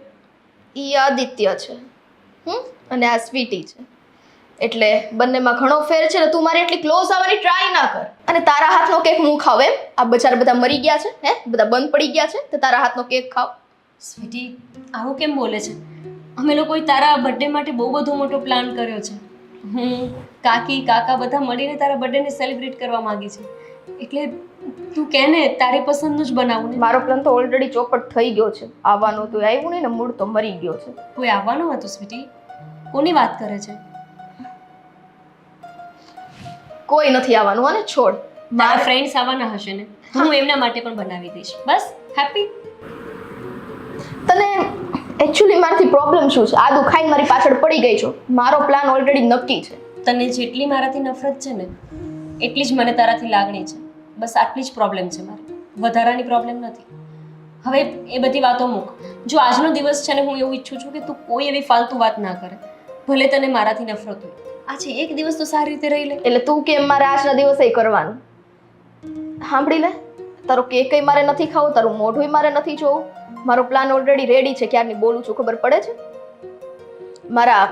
ઈ આદિત્ય છે અને આ સ્વીટી છે, એટલે બંનેમાં ઘણો ફેર છે ને. તું મારી એટલી ક્લોઝ આવવાની ટ્રાય ના કર. અને તારા હાથનો કેક હું ખાવ એમ? આ બચારા બધા મરી ગયા છે, હે બધા બંધ પડી ગયા છે, તો તારા હાથનો કેક ખાવ? સ્વીટી, આવું કેમ બોલે છે? અમે લોકોએ તારા બર્થડે માટે બહુ બધો મોટો પ્લાન કર્યો છે. હું, કાકી, કાકા બધા મળીને તારા બર્થડેને સેલિબ્રેટ કરવા માંગી છે. એટલે તું કહે ને તારી પસંદનું જ બનાવું ને. મારો પ્લાન તો ઓલરેડી ચોપટ થઈ ગયો છે. આવવાનું તો આવ્યું નહીં ને, મૂળ તો મરી ગયો છે. કોઈ આવવાનું હતું સ્વીટી? કોની વાત કરે છે? કોઈ નથી આવવાનું, અને છોડ. મારા ફ્રેન્ડ્સ આવવાના હશે ને, હું એમના માટે પણ બનાવી દઈશ. બસ હેપી. તને એકચ્યુઅલી મારાથી પ્રોબ્લેમ શું છે? આદુ ખાઈને મારી પાછળ પડી ગઈ છો. મારો પ્લાન ઓલરેડી નક્કી છે. તને જેટલી મારાથી નફરત છે ને, એટલી જ મને તારાથી લાગણી છે. બસ આટલી જ પ્રોબ્લેમ છે મારી, વધારાની પ્રોબ્લેમ નથી. હવે એ બધી વાતો મૂક. જો આજનો દિવસ છે ને, હું એવું ઈચ્છું છું કે તું કોઈ એવી ફાલતુ વાત ના કરે. ભલે તને મારાથી નફરત હોય, આજે એક દિવસ તો સારી રીતે રહી લે. એટલે તું કેમ મારે આજના દિવસે કરવાનું? સાંભળી લે, તારો કેક મારે નથી ખાવું, તારું મોઢું મારે નથી જોવું. મારો પ્લાન ઓલરેડી રેડી છે. ક્યારની બોલું છું ખબર પડે છે? મારા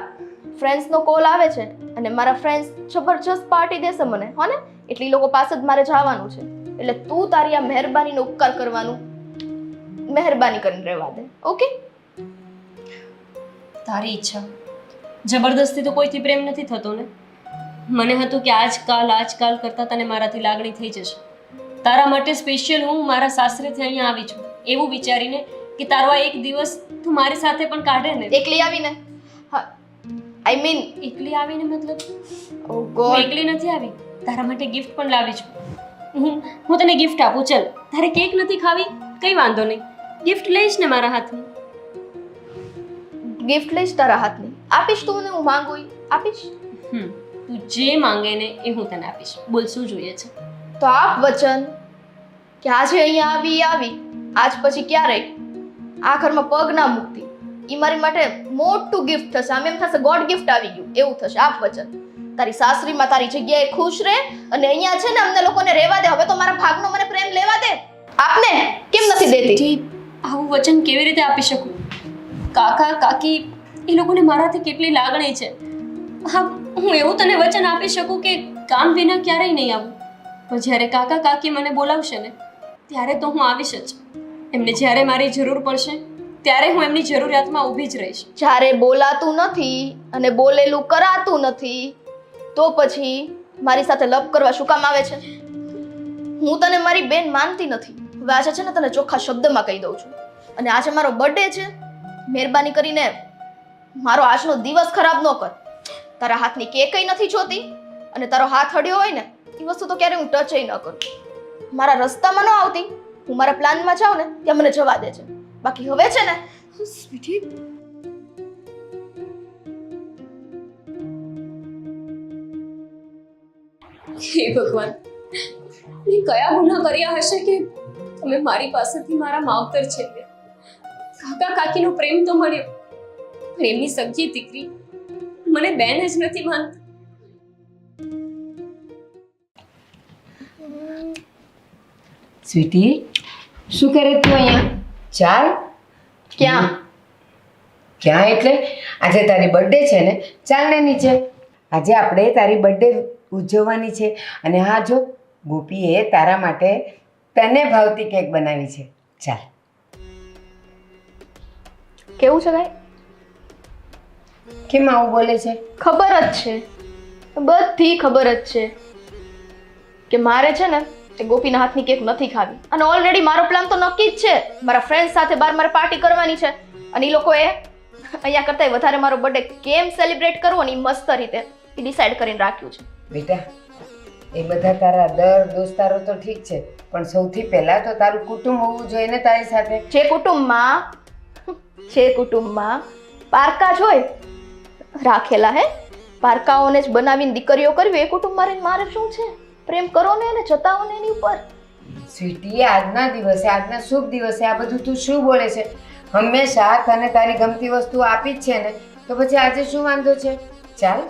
ફ્રેન્ડ્સનો કોલ આવે છે અને મારા ફ્રેન્ડ્સ જબરજસ્ત પાર્ટી દેશે મને, હો ને? એટલે એ લોકો પાસે જ મારે જવાનું છે. એટલે તું તારી આ મહેરબાનીનો ઉપકાર કરવાનું મહેરબાની કરીને રહેવા દે. ઓકે? તારી ઈચ્છા. જબરદસ્તી તો કોઈથી પ્રેમ નથી થતો ને. મને હતું કે આજકાલ કરતાં તને મારાથી લાગણી થઈ જશે. તારા માટે સ્પેશિયલ હું મારા સાસરેથી અહીંયા આવી છું, એવું વિચારીને કે તારો આ એક દિવસ તું મારી સાથે પણ કાઢે ને. એકલી આવીને? હા, આઈ મીન એકલી આવીને મતલબ? ઓ હું ગોડ, એકલી નથી આવી, તારા માટે ગિફ્ટ પણ લાવી છું. હું તને ગિફ્ટ આપું. ચલ, તારે કેક નથી ખાવી, કઈ વાંધો નહીં, ગિફ્ટ લઈશ ને મારા હાથની. ગિફ્ટ લઈશ તારા હાથની? આપીશ તું ને? હું માંગુ આપીશ. તું જે માંગે ને એ હું તને આપીશ. બોલ શું જોઈએ છે? તો આપ વચન કે આજે અહીંયા આવી, આજ પછી ક્યારે આ ઘરમાં પગ ના મૂકતી. એ મારી માટે મોટું ગિફ્ટ થશે. આમ એમ થશે ગોડ ગિફ્ટ આવી ગયું એવું થશે. આપ વચન. તારી સાસરીમાં તારી જગ્યાએ ખુશ રહે અને અહીંયા છે ને અમને લોકોને રહેવા દે. હવે તો મારા ભાગનો મને પ્રેમ લેવા દે. આપને કેમ નથી દેતી? જી, આવું વચન કેવી રીતે આપી શકું? કાકા કાકી એ લોકોને મારાથી કેટલી લાગણી છે. હા, હું એવું તને વચન આપી શકું કે કામ વિના ક્યારેય નહીં આવું, પણ જ્યારે કાકા કાકી મને બોલાવશે ને ત્યારે તો હું આવીશ જ. એમને જ્યારે મારી જરૂર પડશે ત્યારે હું એમની જરૂરિયાતમાં ઊભી જ રહીશ. જ્યારે બોલાતું નથી અને બોલેલું કરાતું નથી તો પછી મારી સાથે લપ કરવા શું કામ આવે છે? હું તને મારી બેન માનતી નથી. હવે આજે છે ને તને ચોખ્ખા શબ્દમાં કહી દઉં છું. અને આજે મારો બર્થડે છે, મહેરબાની કરીને મારો આજનો દિવસ ખરાબ ન કર. તારા હાથની કેકઈ નથી જોતી અને તારો હાથ અડ્યો હોય ને એ વસ્તુ તો ક્યારેય હું ટચ ન કરું. મારા રસ્તામાં ન આવતી, હું મારા પ્લાનમાં જાઉં ને ત્યાં મને જવા દે છે. બાકી હવે છે ને સ્વીટી, હે ભગવાન, મેં કયા ગુના કર્યા હશે કે તમે મારી પાસેથી મારા માવતર છે કાકા કાકીનો પ્રેમ તો મળ્યો, પ્રેમની સગી દીકરી મને બેન જ નથી માનતી. સ્વીટી, શું કરે તું અહીંયા? ચાલ. ક્યાં? ક્યાં એટલે આજે તારી બર્થડે છે ને, ચાલ ને નીચે. આજે આપણે તારી બર્થડે ઉજવવાની છે અને હા જો, ગોપીએ તારા માટે તને ભાવતી કેક બનાવી છે. ચાલ. કેવું છે ભાઈ? કેમ આવું બોલે છે? ખબર જ છે, બધી ખબર જ છે કે મારે છે ને એ ગોપીના હાથની કેક નથી ખાવી. અને ઓલરેડી મારો પ્લાન તો નક્કી જ છે. મારા ફ્રેન્ડ સાથે બહાર મારે પાર્ટી કરવાની છે અને એ લોકોએ અહીંયા કરતાંય વધારે મારો બર્થડે કેમ સેલિબ્રેટ કરવો ને એ મસ્ત રીતે એ ડિસાઈડ કરીને રાખ્યું છે. બેટા, એ બધા તારા દોસ્તારો તો ઠીક છે, પણ સૌથી પહેલા તો તારું કુટુંબ હોવું જોઈએ ને તારી સાથે. જે કુટુંબમાં પારકા જ હોય રાખેલા હે, પારકાઓને જ બનાવીને દીકરીઓ કરવી એ કુટુંબ મારે શું છે? પ્રેમ કરો ને અને જતાઓ ને એની ઉપર. સ્વીટી, આજના દિવસે, આજના શુભ દિવસે આ બધું તું શું બોલે છે? હંમેશા તને તારી ગમતી વસ્તુ આપી જ છે ને, તો પછી આજે શું વાંધો છે? ચાલ.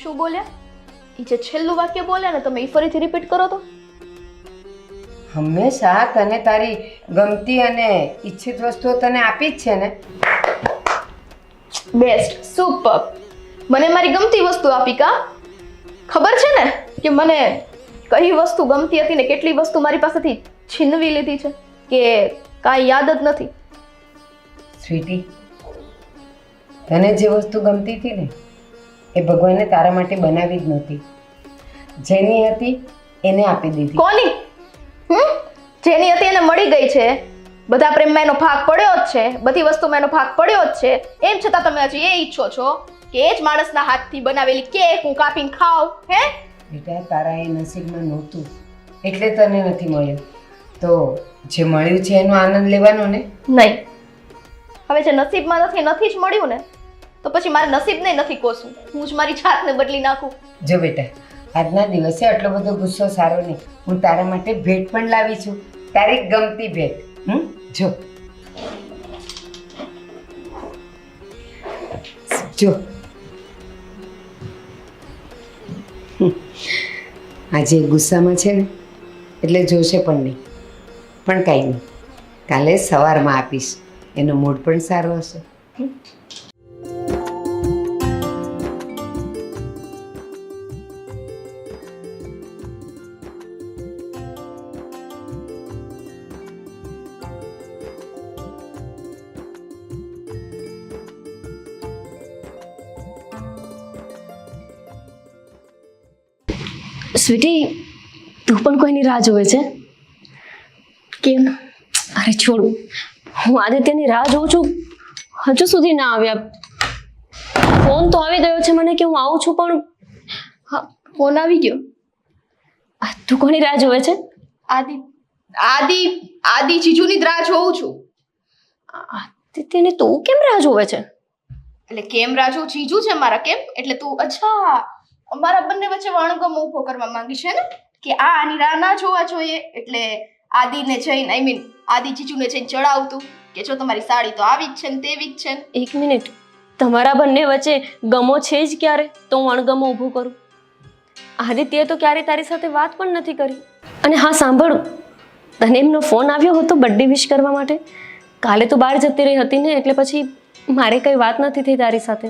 શું બોલ્યા? એ જે છેલ્લું વાક્ય બોલ્યા ને તમે એ ફરીથી રિપીટ કરો તો. હંમેશા તને તારી ગમતી અને ઈચ્છિત વસ્તુઓ તને આપી જ છે ને. Best, super. મને મારી ગમતી વસ્તુ આપી કા? ખબર છે ને કે મને કઈ વસ્તુ ગમતી હતી ને કેટલી વસ્તુ મારી પાસેથી છીનવી લીધી છે કે કાંઈ યાદ જ નથી. સ્વીટી, તને જે વસ્તુ ગમતી હતી ને એ ભગવાને તારા માટે બનાવી જ નહોતી. જેની હતી એને આપી દીધી. કોની? જેની હતી એને મળી ગઈ છે. બધા પ્રેમમાં એનો ભાગ પડ્યો જ છે, બધી વસ્તુમાં એનો ભાગ પડ્યો જ છે. એમ છતાં તમે હજી એ ઈચ્છો છો કે એ જ માણસના હાથથી બનાવેલી કેક હું કાપીને ખાવ? હે બેટા, તારા એ નસીબમાં નહોતું એટલે તને નથી મળ્યું. તો જે મળ્યું છે એનો આનંદ લેવાનો ને. નહીં, હવે જે નસીબમાં નથી જ મળ્યું ને તો પછી મારે નસીબને નથી કોસું. હું જ મારી જાતને બદલી નાખું. જો બેટા, આજના દિવસે આટલો બધો ગુસ્સો સારો નહીં. હું તારા માટે ભેટ પણ લાવી છું, તારી ગમતી ભેટ. જો જો આજે ગુસ્સામાં છે ને એટલે જોશે પણ નહીં, પણ કાંઈ નહીં, કાલે સવારમાં આપીશ. એનો મૂડ પણ સારો હશે. સ્વીટી, તું પણ કોઈની રાહ જોવે છે? કેમ? અરે છોડ, હું આદિત્યની રાહ જોઉં છું, હજુ સુધી ના આવ્યા. ફોન તો આવી ગયો છે મને કે હું આવું છું, પણ ફોન આવી ગયો. તું કોની રાહ જોવે છે? આદિ જીજુની જ રાહ જોઉં છું. આદિત્યની તું કેમ રાહ જોવે છે? એટલે કેમ રાહ જોઉં? જીજુ છે મારા. કેમ એટલે તું અચ્છા અમારા બંને વચ્ચે વણગમ ઊભો કરવા માંગી છે ને કે આની રાહ ના જોવા જોઈએ, એટલે આદિને જઈને આદિ જીજુને જઈને ચડાવતું કે જો તમારી સાડી તો આવી જ છે ને તેવી જ છે ને. એક મિનિટ, તમારા બંને વચ્ચે ગમો છે જ ક્યારે તો હું અણગમો ઊભું કરું? આદિત્યએ તો ક્યારે તારી સાથે વાત પણ નથી કરી. અને હા સાંભળ, તને એમનો ફોન આવ્યો હતો બર્થડે વિશ કરવા માટે? કાલે તો બહાર જતી રહી હતી ને, એટલે પછી મારે કંઈ વાત નથી થઈ તારી સાથે.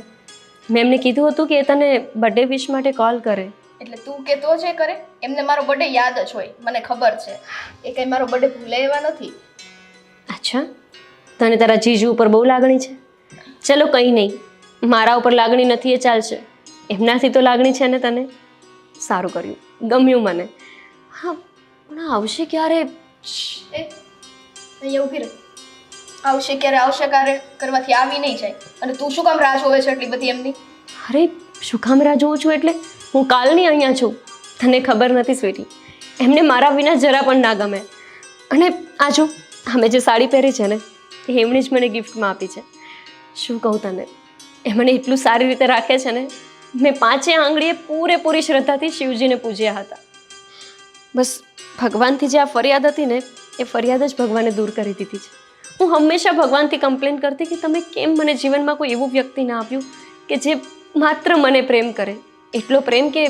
મેં એમને કીધું હતું કે એ તને બર્થડે વિશ માટે કોલ કરે. એટલે તું કે તો જે કરે, એમને મારો બર્થડે યાદ જ હોય, મને ખબર છે. એ કંઈ મારો બર્થડે ભૂલે એવા નથી. અચ્છા, તને તારા જીજુ ઉપર બહુ લાગણી છે? ચલો કંઈ નહીં, મારા ઉપર લાગણી નથી એ ચાલશે, એમનાથી તો લાગણી છે ને તને. સારું કર્યું, ગમ્યું મને. હા પણ આવશે ક્યારે? એ અહીંયા ઊભી રહે. આવશે ક્યારે કરવાથી આવી નહીં જાય. અને તું શું કામ રાહ જોવે છે એટલી બધી એમની? અરે શું કામ રાહ જોઉં છું એટલે હું કાલની અહીંયા છું, તને ખબર નથી સ્વીટી. એમને મારા વિના જરા પણ ના ગમે. અને આ જો અમે જે સાડી પહેરી છે ને એ એમણે જ મને ગિફ્ટમાં આપી છે. શું કહું તને, એ મને એટલું સારી રીતે રાખે છે ને. મેં 5 આંગળીએ પૂરેપૂરી શ્રદ્ધાથી શિવજીને પૂજ્યા હતા. બસ ભગવાનથી જે આ ફરિયાદ હતી ને એ ફરિયાદ જ ભગવાને દૂર કરી દીધી છે. હું હંમેશા ભગવાનથી કમ્પ્લેન કરતી કે તમે કેમ મને જીવનમાં કોઈ એવું વ્યક્તિ ના આપ્યું કે જે માત્ર મને પ્રેમ કરે. એટલો પ્રેમ કે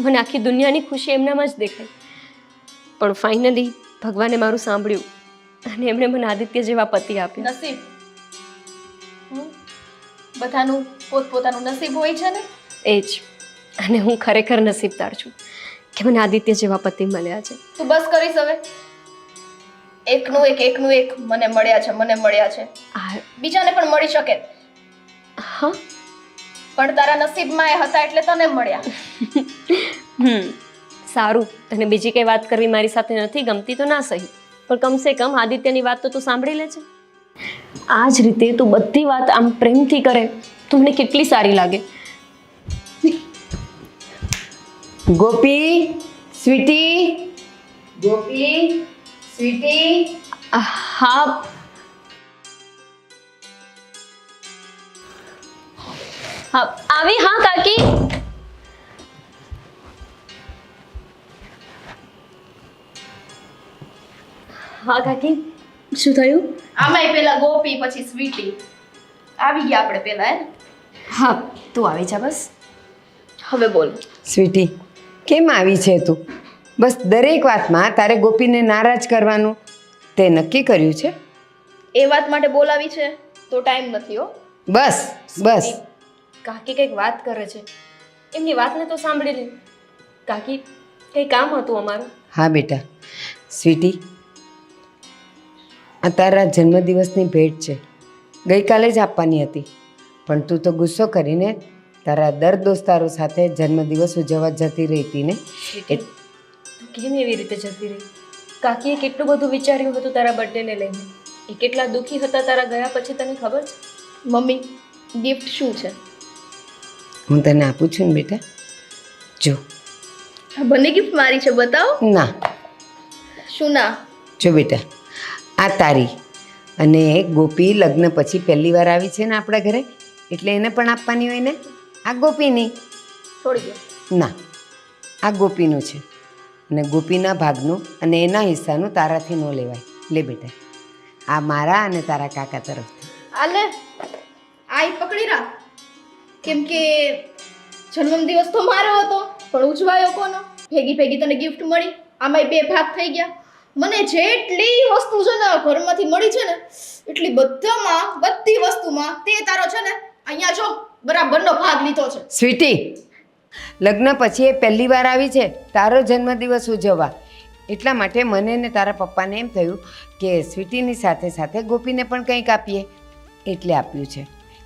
મને આખી દુનિયાની ખુશી એમનામાં જ દેખાય. પણ ફાઇનલી ભગવાને મારું સાંભળ્યું અને એમણે મને આદિત્ય જેવા પતિ આપ્યા. નસીબ. બધાનું પોતપોતાનું નસીબ હોય છે ને. એ જ. અને હું ખરેખર નસીબદાર છું કે મને આદિત્ય જેવા પતિ મળ્યા છે. તું બસ કરીશ હવે. એકનું એક મને મળ્યા છે. બીજાને પણ મળી શકે. હા પણ તારા નસીબમાં એ હતા એટલે તને મળ્યા. સારું, તને બીજી કઈ વાત કરવી મારી સાથે નથી ગમતી તો ના સહી, પણ કમસે કમ આદિત્યની વાત તો તું સાંભળી લે છે. આ જ રીતે તું બધી વાત આમ પ્રેમથી કરે તો મને કેટલી સારી લાગે. ગોપી, સ્વીટી, ગોપી, સ્વીટી. હા હા આવી. હા કાકી. હા કાકી, શું થયું? આમાંય પેલા ગોપી પછી સ્વીટી આવી ગયા આપણે પેલા હે. હા તું આવી જા બસ. હવે બોલ. સ્વીટી, કેમ આવી છે તું? બસ દરેક વાતમાં તારે ગોપીને નારાજ કરવાનું તે નક્કી કર્યું છે? એ વાત માટે બોલાવી છે તો ટાઈમ નથી હો. બસ બસ. કાકી કંઈક વાત કરે છે, એમની વાતને તો સાંભળી લે. કાકી કંઈ કામ હતું અમારું. હા બેટા. સ્વીટી, આ તારા જન્મદિવસની ભેટ છે, ગઈકાલે જ આપવાની હતી, પણ તું તો ગુસ્સો કરીને તારા દોસ્તારો સાથે જન્મદિવસ ઉજવવા જતી રહી હતી ને. તું કેમ એવી રીતે જતી રહી? કાકીએ કેટલું બધું વિચાર્યું હતું તારા બર્થડેને લઈને. એ કેટલા દુઃખી હતા તારા ગયા પછી, તને ખબર છે? મમ્મી, ગિફ્ટ શું છે? હું તને આપું છું ને બેટા, જો. બંને ગિફ્ટ મારી છે, બતાવો. ના. શું ના? જો બેટા, આ તારી અને ગોપી લગ્ન પછી પહેલી વાર આવી છે ને આપણા ઘરે, એટલે એને પણ આપવાની હોય ને. આ ગોપીની. છોડી દો. ના, આ ગોપીનું છે અને ગોપીના ભાગનું અને એના હિસ્સાનું તારાથી ન લેવાય. લે બેટા, આ મારા અને તારા કાકા તરફથી. આલે આઈ પકડી રાખ. કેમ કે જન્મદિવસ તો મારો હતો પણ ઉજવાયો કોનો? ભેગી તને ગિફ્ટ મળી, આમાંય 2 ભાગ થઈ ગયા. મને જેટલી વસ્તુ છે ને ઘરમાંથી મળી છે ને એટલી બધી વસ્તુમાં તે તારો છે ને અહીંયા જો બરાબરનો ભાગ લીધો છે. સ્વીટી, લગ્ન પછી એ પહેલી વાર આવી છે તારો જન્મદિવસ ઉજવવા, એટલા માટે મને ને તારા પપ્પાને એમ થયું કે સ્વીટીની સાથે સાથે ગોપીને પણ કંઈક આપીએ, એટલે આપ્યું છે.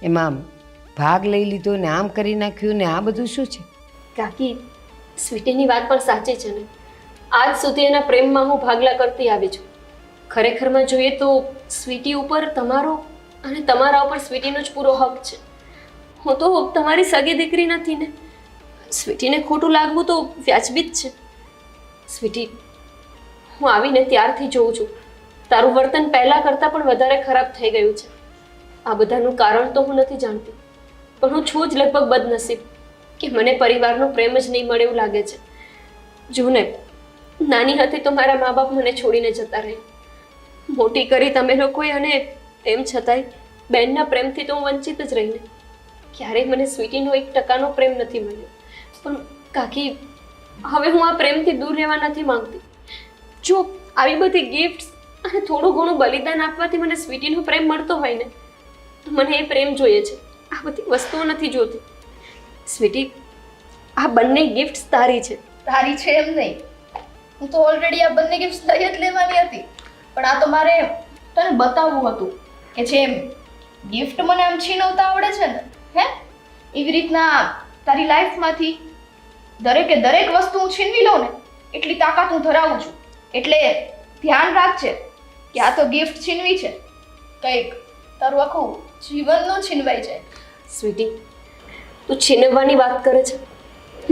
એમાં ભાગ લઈ લીધો ને આમ કરી નાખ્યું ને આ બધું શું છે? કાકી, સ્વીટીની વાત પણ સાચી છે ને. આજ સુધી એના પ્રેમમાં હું ભાગલા કરતી આવી છું. ખરેખરમાં જોઈએ તો સ્વીટી ઉપર તમારો અને તમારા ઉપર સ્વીટીનો જ પૂરો હક છે. હું તો તમારી સગી દીકરી નથી ને. સ્વીટીને ખોટું લાગવું તો વ્યાજબી જ છે. સ્વીટી, હું આવીને ત્યારથી જોઉં છું તારું વર્તન પહેલાં કરતાં પણ વધારે ખરાબ થઈ ગયું છે. આ બધાનું કારણ તો હું નથી જાણતી, પણ હું છું જ લગભગ બદનસીબ કે મને પરિવારનો પ્રેમ જ નહીં મળે એવું લાગે છે. જો ને, નાની હતી તો મારા મા બાપ મને છોડીને જતા રહ્યા. મોટી કરી તમે લોકોએ, અને તેમ છતાંય બેનના પ્રેમથી તો હું વંચિત જ રહીને. ક્યારેય મને સ્વીટીનો 1% પ્રેમ નથી મળ્યો. પણ કાકી, હવે હું આ પ્રેમથી દૂર રહેવા નથી માંગતી. જો આવી બધી ગિફ્ટ્સ અને થોડું ઘણું બલિદાન આપવાથી મને સ્વીટીનો પ્રેમ મળતો હોય ને, તો મને એ પ્રેમ જોઈએ છે. આ બધી વસ્તુઓ નથી જોતી. સ્વીટી, આ બંને ગિફ્ટ્સ તારી છે. તારી છે એમ નહીં, હું તો ઓલરેડી આ બંને ગિફ્ટ લઈ જ લેવાની હતી, પણ આ તો મારે તને બતાવવું હતું કે જેમ ગિફ્ટ મને આમ છીનવતા આવડે છે ને, હે, એવી રીતના તારી લાઈફમાંથી દરેકે દરેક વસ્તુ હું છીનવી લઉં ને એટલી તાકાત હું ધરાવું છું. એટલે ધ્યાન રાખજે કે આ તો ગિફ્ટ છીનવી છે, કંઈક તારું આખું જીવનનું છીનવાઈ જાય. સ્વીટી, તું છીનવવાની વાત કરે છે.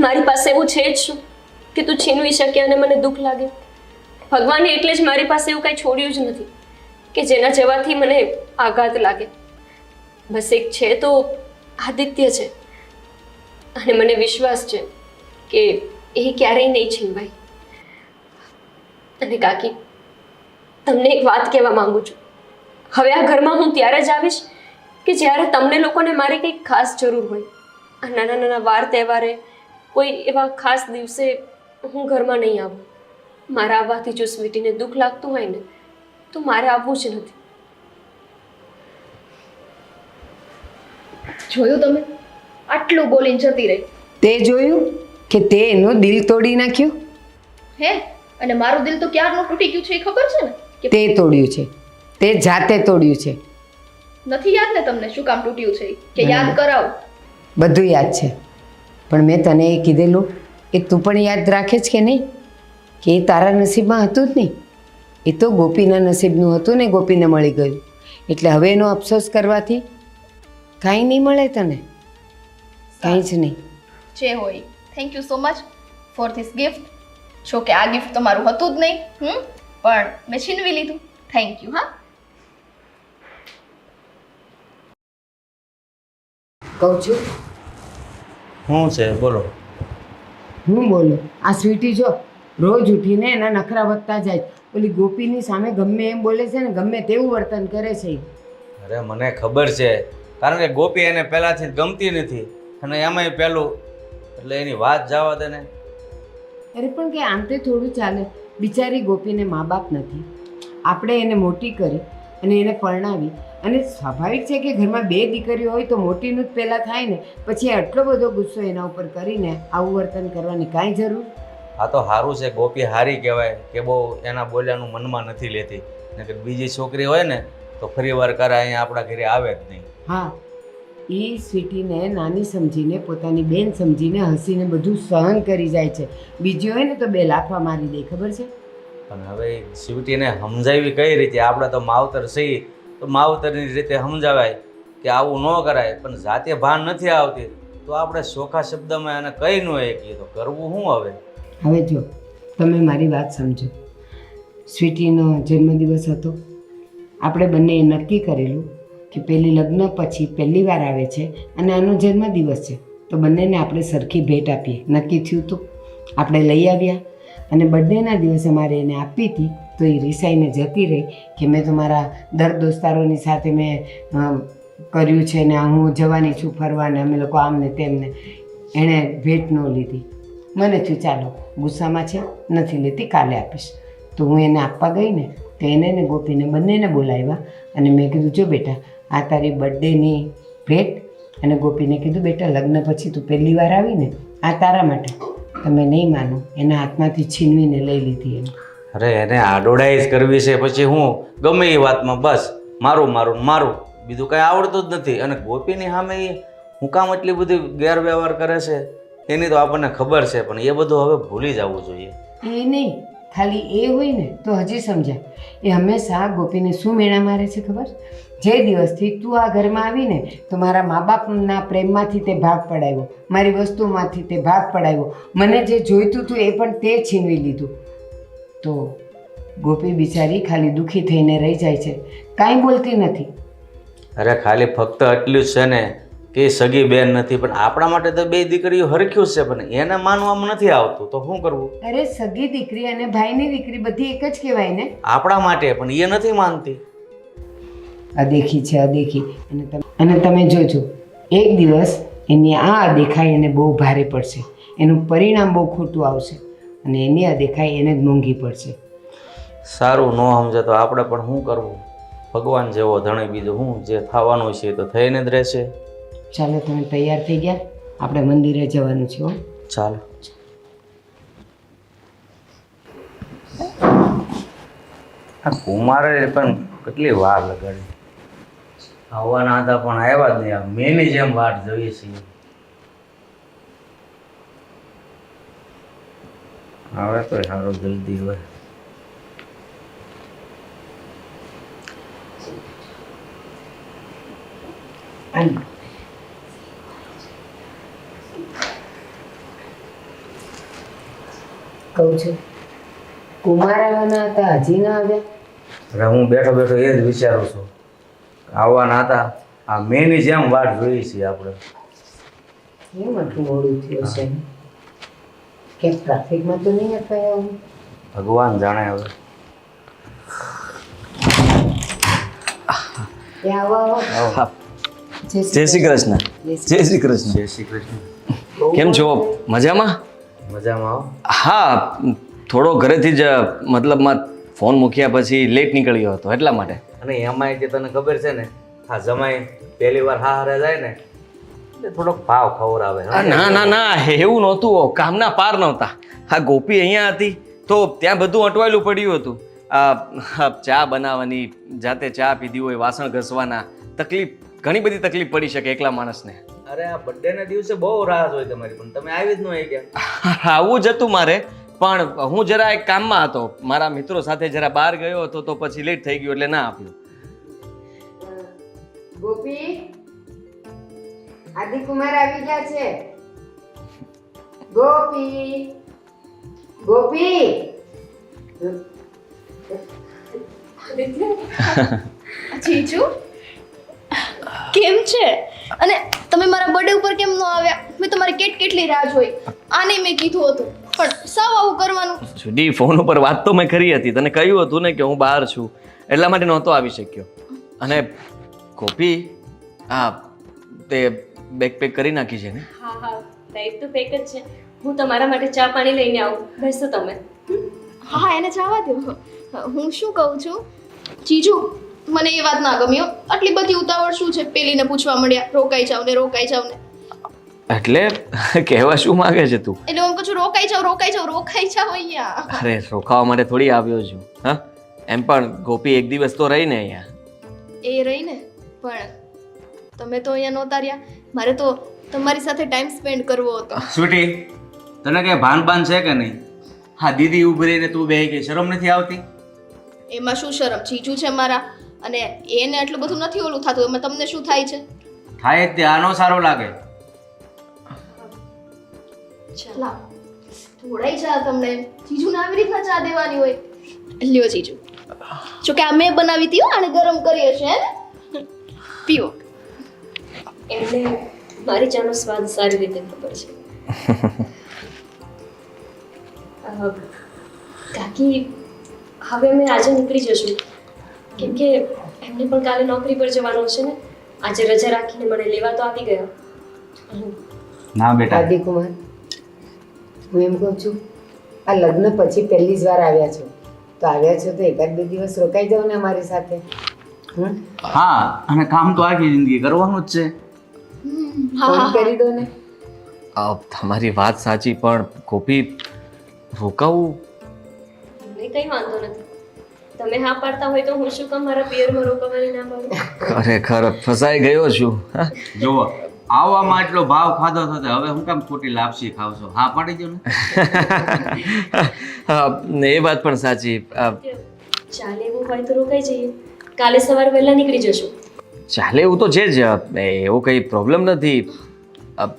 મારી પાસે એવું છે જ શું કે તું છીનવી શકે અને મને દુઃખ લાગે? ભગવાને એટલે જ મારી પાસે એવું કાંઈ છોડ્યું જ નથી કે જેના જવાથી મને આઘાત લાગે. બસ એક છે તો આદિત્ય છે, અને મને વિશ્વાસ છે કે એ ક્યારેય નહીં છીનવાય. અને કાકી, તમને એક વાત કહેવા માંગુ છું. હવે આ ઘરમાં હું ત્યારે જ આવીશ કે જ્યારે તમને લોકોને મારી કંઈક ખાસ જરૂર હોય. આ નાના નાના વાર તહેવારે, કોઈ એવા ખાસ દિવસે હું ઘરમાં નહીં આવું. મારા આવવાથી જો સ્વીટીને દુઃખ લાગતું હોય ને, તો મારે આવવું જ નથી. જોયું તમે, આટલું બોલીને જતી રહી. તે જોયું કે તે એનું દિલ તોડી નાખ્યું? હે, અને મારું દિલ તો ક્યારનું તૂટી ગયું છે એ ખબર છે ને? કે તે તોડ્યું છે, તે જાતે તોડ્યું છે. નથી યાદ ને તમને શું કામ તૂટ્યું છે? કે યાદ કરાવું? બધું યાદ છે, પણ મેં તને એ કીધેલું એ તું પણ યાદ રાખે છે કે નહીં? કે એ તારા નસીબમાં હતું જ નહીં, એ તો ગોપીના નસીબનું હતું ને, ગોપીને મળી ગયું. એટલે હવે એનો અફસોસ કરવાથી કાંઈ નહીં મળે તને, કાંઈ જ નહીં. જે હોય, thank you so much for this gift. જો કે આ ગિફ્ટ તમારું હતું જ નહીં, પણ મેં છીનવી લીધું. Thank you. હા, કહું છું. શું છે બોલો? હું બોલું? આ સ્વીટી જો રોજ ઉઠીને એના નખરા વધતા જાય. ઓલી ગોપીની સામે ગમે એમ બોલે છે ને, ગમે તેવું વર્તન કરે છે. અરે મને ખબર છે, કારણ કે ગોપી એને પહેલાંથી જ ગમતી નથી, અને એમાંય પહેલું એટલે એની વાત જવા દે ને. અરે પણ કે આમ તે થોડું ચાલે. બિચારી ગોપીને મા બાપ નથી, આપણે એને મોટી કરી અને એને પરણાવી, અને સ્વાભાવિક છે કે ઘરમાં બે દીકરીઓ હોય તો મોટીનું જ પહેલાં થાય ને, પછી આટલો બધો ગુસ્સો એના ઉપર કરીને આવું વર્તન કરવાની કાંઈ જરૂર? આ તો સારું છે, ગોપી હારી કહેવાય કે બહુ એના બોલ્યાનું મનમાં નથી લેતી. ને કે બીજી છોકરી હોય ને તો ફરી વાર કરે અહીંયા આપણા ઘરે આવે જ નહીં. હા, એ સ્વીટીને નાની સમજીને, પોતાની બેન સમજીને હસીને બધું સહન કરી જાય છે. બીજી હોય ને તો બે લાફા મારી દે, ખબર છે? પણ હવે સ્વીટીને સમજાવી કઈ રીતે? આપણે તો માવતર છીએ તો માવતરની રીતે સમજાવાય કે આવું ન કરાય, પણ જાતે ભાન નથી આવતી તો આપણે ચોખ્ખા શબ્દમાં એને કહી ન શકીએ તો કરવું શું હવે? હવે જો તમે મારી વાત સમજો. સ્વીટીનો જન્મદિવસ હતો, આપણે બંનેએ નક્કી કરેલું કે પહેલી લગ્ન પછી પહેલી વાર આવે છે અને આનો જન્મદિવસ છે, તો બંનેને આપણે સરખી ભેટ આપીએ. નક્કી થયું હતું, આપણે લઈ આવ્યા, અને બર્થડેના દિવસે મારે એને આપી હતી તો એ રિસાઈને જતી રહી કે મેં તો મારા દોસ્તારોની સાથે મેં કર્યું છે ને હું જવાની છું ફરવાને, અમે લોકો આમને તેમને. એણે ભેટ ન લીધી. મને થયું ચાલો ગુસ્સામાં છે, નથી લેતી, કાલે આપીશ. તો હું એને આપવા ગઈ ને તો એને ને ગોપીને બંનેને બોલાવ્યા અને મેં કીધું જો બેટા આ તારી બર્થડેની ભેટ, અને ગોપીને કીધું બેટા લગ્ન પછી તું પહેલી વાર આવીને આ તારા માટે. તમે નહીં માનો, એના હાથમાંથી છીનવીને લઈ લીધી એને. અરે એને આડોડાઈ જ કરવી છે, પછી હું ગમે એ વાતમાં બસ મારું મારું મારું, બીજું કાંઈ આવડતું જ નથી. અને ગોપીની સામે એ હું કામ એટલી બધી ગેરવ્યવહાર કરે છે એની તો આપણને ખબર છે, પણ એ બધું હવે ભૂલી જવું જોઈએ. એ નહીં, ખાલી એ હોય ને તો હજી સમજાય. એ હંમેશા ગોપીને શું મેણા મારે છે ખબર? જે દિવસથી તું આ ઘરમાં આવીને તો મારા મા બાપના પ્રેમમાંથી તે ભાગ પડાવ્યો, મારી વસ્તુમાંથી તે ભાગ પડાવ્યો, મને જે જોઈતું હતું એ પણ તે છીનવી લીધું. તો ગોપી બિચારી ખાલી દુઃખી થઈને રહી જાય છે, કાંઈ બોલતી નથી. અરે ખાલી ફક્ત એટલું જ છે ને કે સગી બેન નથી, પણ આપણા માટે તો બે દીકરીઓ હરખ્યું જ છે, પણ એને માનવામાં નથી આવતું તો શું કરવું? અરે સગી દીકરી અને ભાઈની દીકરી બધી એક જ કહેવાય ને આપણા માટે, પણ એ નથી માનતી. અદેખી છે, અદેખી. અને તમે જોજો એક દિવસ એની આ દેખાઈ એને બહુ ભારે પડશે, એનું પરિણામ બહુ ખોટું આવશે અને એની આ દેખાઈ એને જ મોંઘી પડશે. સારું, ન સમજે તો આપણે પણ શું કરવું? ભગવાન જેવો ધણી, બીજું હું, જે થવાનું છે એ તો થઈને જ રહેશે. ચાલો તમે તૈયાર થઈ ગયા, આપણે મંદિરે જવાનું છે હો. ચાલો. આ કુમારે પણ કેટલી વાર લગાડી, આવવાના હતા પણ આવ્યા જ નહીં. આ મેની જેમ વાટ જોઈએ છીએ. હવે તો સારું જલ્દી હોય. કહું છું કુમાર આવવાના હતા, હજી ના આવ્યા. અરે હું બેઠો બેઠો એ જ વિચારું છું. આવવાના હતા, આ મેની જેમ વાટ જોઈએ છીએ આપણે. કેમ આટલું મોડું થયું છે? કેમ ટ્રાફિકમાં તો નહીં અટવાયા હું? ભગવાન જાણે હવે. એ આવો આવો. જય શ્રી કૃષ્ણ. જય શ્રી કૃષ્ણ. જય શ્રી કૃષ્ણ. કેમ છો? મજામાં? મજામાં આવો. હા, થોડો ઘરેથી જ મતલબમાં ફોન મૂક્યા પછી લેટ નીકળ્યો હતો એટલા માટે. અને એમાંય કે તને ખબર છે ને, આ જમાઈ પહેલી વાર હારે જાય ને એટલે થોડોક ભાવ ખવડાવે. ના ના ના, એવું નહોતું, કામના પાર નહોતા. હા, ગોપી અહીંયા હતી તો ત્યાં બધું અટવાયેલું પડ્યું હતું. ચા બનાવવાની, જાતે ચા પીધી હોય, વાસણ ઘસવાના, ઘણી બધી તકલીફ પડી શકે એકલા માણસને. અરે આ બર્થડે ના દિવસે બહુ રાહ હોય તમારી, પણ તમે આવી જ ન હોય ગયા. આવું જ હતું મારે, પણ હું જરા એક કામમાં હતો, મારા મિત્રો સાથે જરા બહાર ગયો હતો તો પછી લેટ થઈ ગયું એટલે ના આપ્યું. ગોપી, આદિકુમાર આવી ગયા છે. ગોપી, ગોપી. જીજુ કેમ છે? અને તમે મારા બર્થડે ઉપર કેમ ન આવ્યા? મેં તમારી કેટલી રાહ જોઈ. આને મેં કીધું હતું, પણ સાવ આવું કરવાનું. જુદી, ફોન ઉપર વાત તો મેં કરી હતી, તને કહ્યું હતું ને કે હું બહાર છું, એટલા માટે નહોતો આવી શક્યો. અને ગોપી, હા, તે બેગ પેક કરી નાખી છે ને? હા હા, બેગ તો પેક જ છે. હું તમારા માટે ચા પાણી લઈને આવું, બેસો તમે. હા, એને જવા દો. હું શું કહું છું જીજુ, મને એ વાત ના ગમ્યો. આટલી બધી ઉતાવળ શું છે? પેલીને પૂછવા મળ્યા, રોકાઈ જાવ ને રોકાઈ જાવ ને. એટલે કહેવા શું માંગે છે તું? એટલે હું કહું છું રોકાઈ જાવ રોકાઈ જાવ રોકાઈ જાવ અહીંયા. અરે, રોકાવા માટે થોડી આવ્યો છું. હા, એમ પણ ગોપી એક દિવસ તો રહી ને અહીંયા. એ રહી ને, પણ તમે તો અહીંયા નહોતા રહ્યા. મારે તો તમારી સાથે ટાઈમ સ્પેન્ડ કરવો હતો. સ્વીટી, તને કઈ ભાન છે કે નહીં? હા, દીદી ઉભી રહીને તું બેહી ગઈ, શરમ નથી આવતી? એમાં શું શરમ? જીજુ છે મારા, અને એને આટલું બધું નથી ઓલું થતું, એમાં તમને શું થાય છે? થાય જ તે, આનો સારો લાગે. ચલા થોડાઈ ચા તમને જીજુને આવી રીતના ચા દેવાની હોય? લ્યો જીજુ, જો કે આ મેં બનાવી હતી, આને ગરમ કરી હશે હે ને? પીઓ. એમને મારી ચાનો સ્વાદ સારી રીતે ખબર છે. કાકી, હવે અમે આજે નીકળી જશું, કેમ કે એમને પણ કાલે નોકરી પર જવાનું છે ને. આજે રજા રાખીને મને લેવા તો આવી ગયા. ના બેટા, આદિકુમાર, હું એમ કહું છું, આ લગ્ન પછી પહેલી જ વાર આવ્યા છો, તો આવ્યા છો તો એકાદ બે દિવસ રોકાઈ જાઓ ને અમારી સાથે. હા, અને કામ તો આખી જિંદગી કરવાનું જ છે. ફોન કરી દો ને. તમારી વાત સાચી, પણ ગોપી, રોકાવું? મને કંઈ વાંધો નથી. તમે હા પાડતા હોય તો હું શું કામ મારા પિયરમાં રોકાવાની ના પાડું? ખરેખર ફસાઈ ગયો છું. જુઓ, આવવામાં એટલો ભાવ ખાધો થતો, હવે હું કામ ખોટી લાપસી ખાવ છો? હા પાડી દો ને. એ વાત પણ સાચી. ચાલે એવું હોય તો રોકાઈ જઈએ. કાલે સવારે વહેલા નીકળી જશું. ચાલે એવું તો છે જ, એવો કંઈ પ્રોબ્લેમ નથી.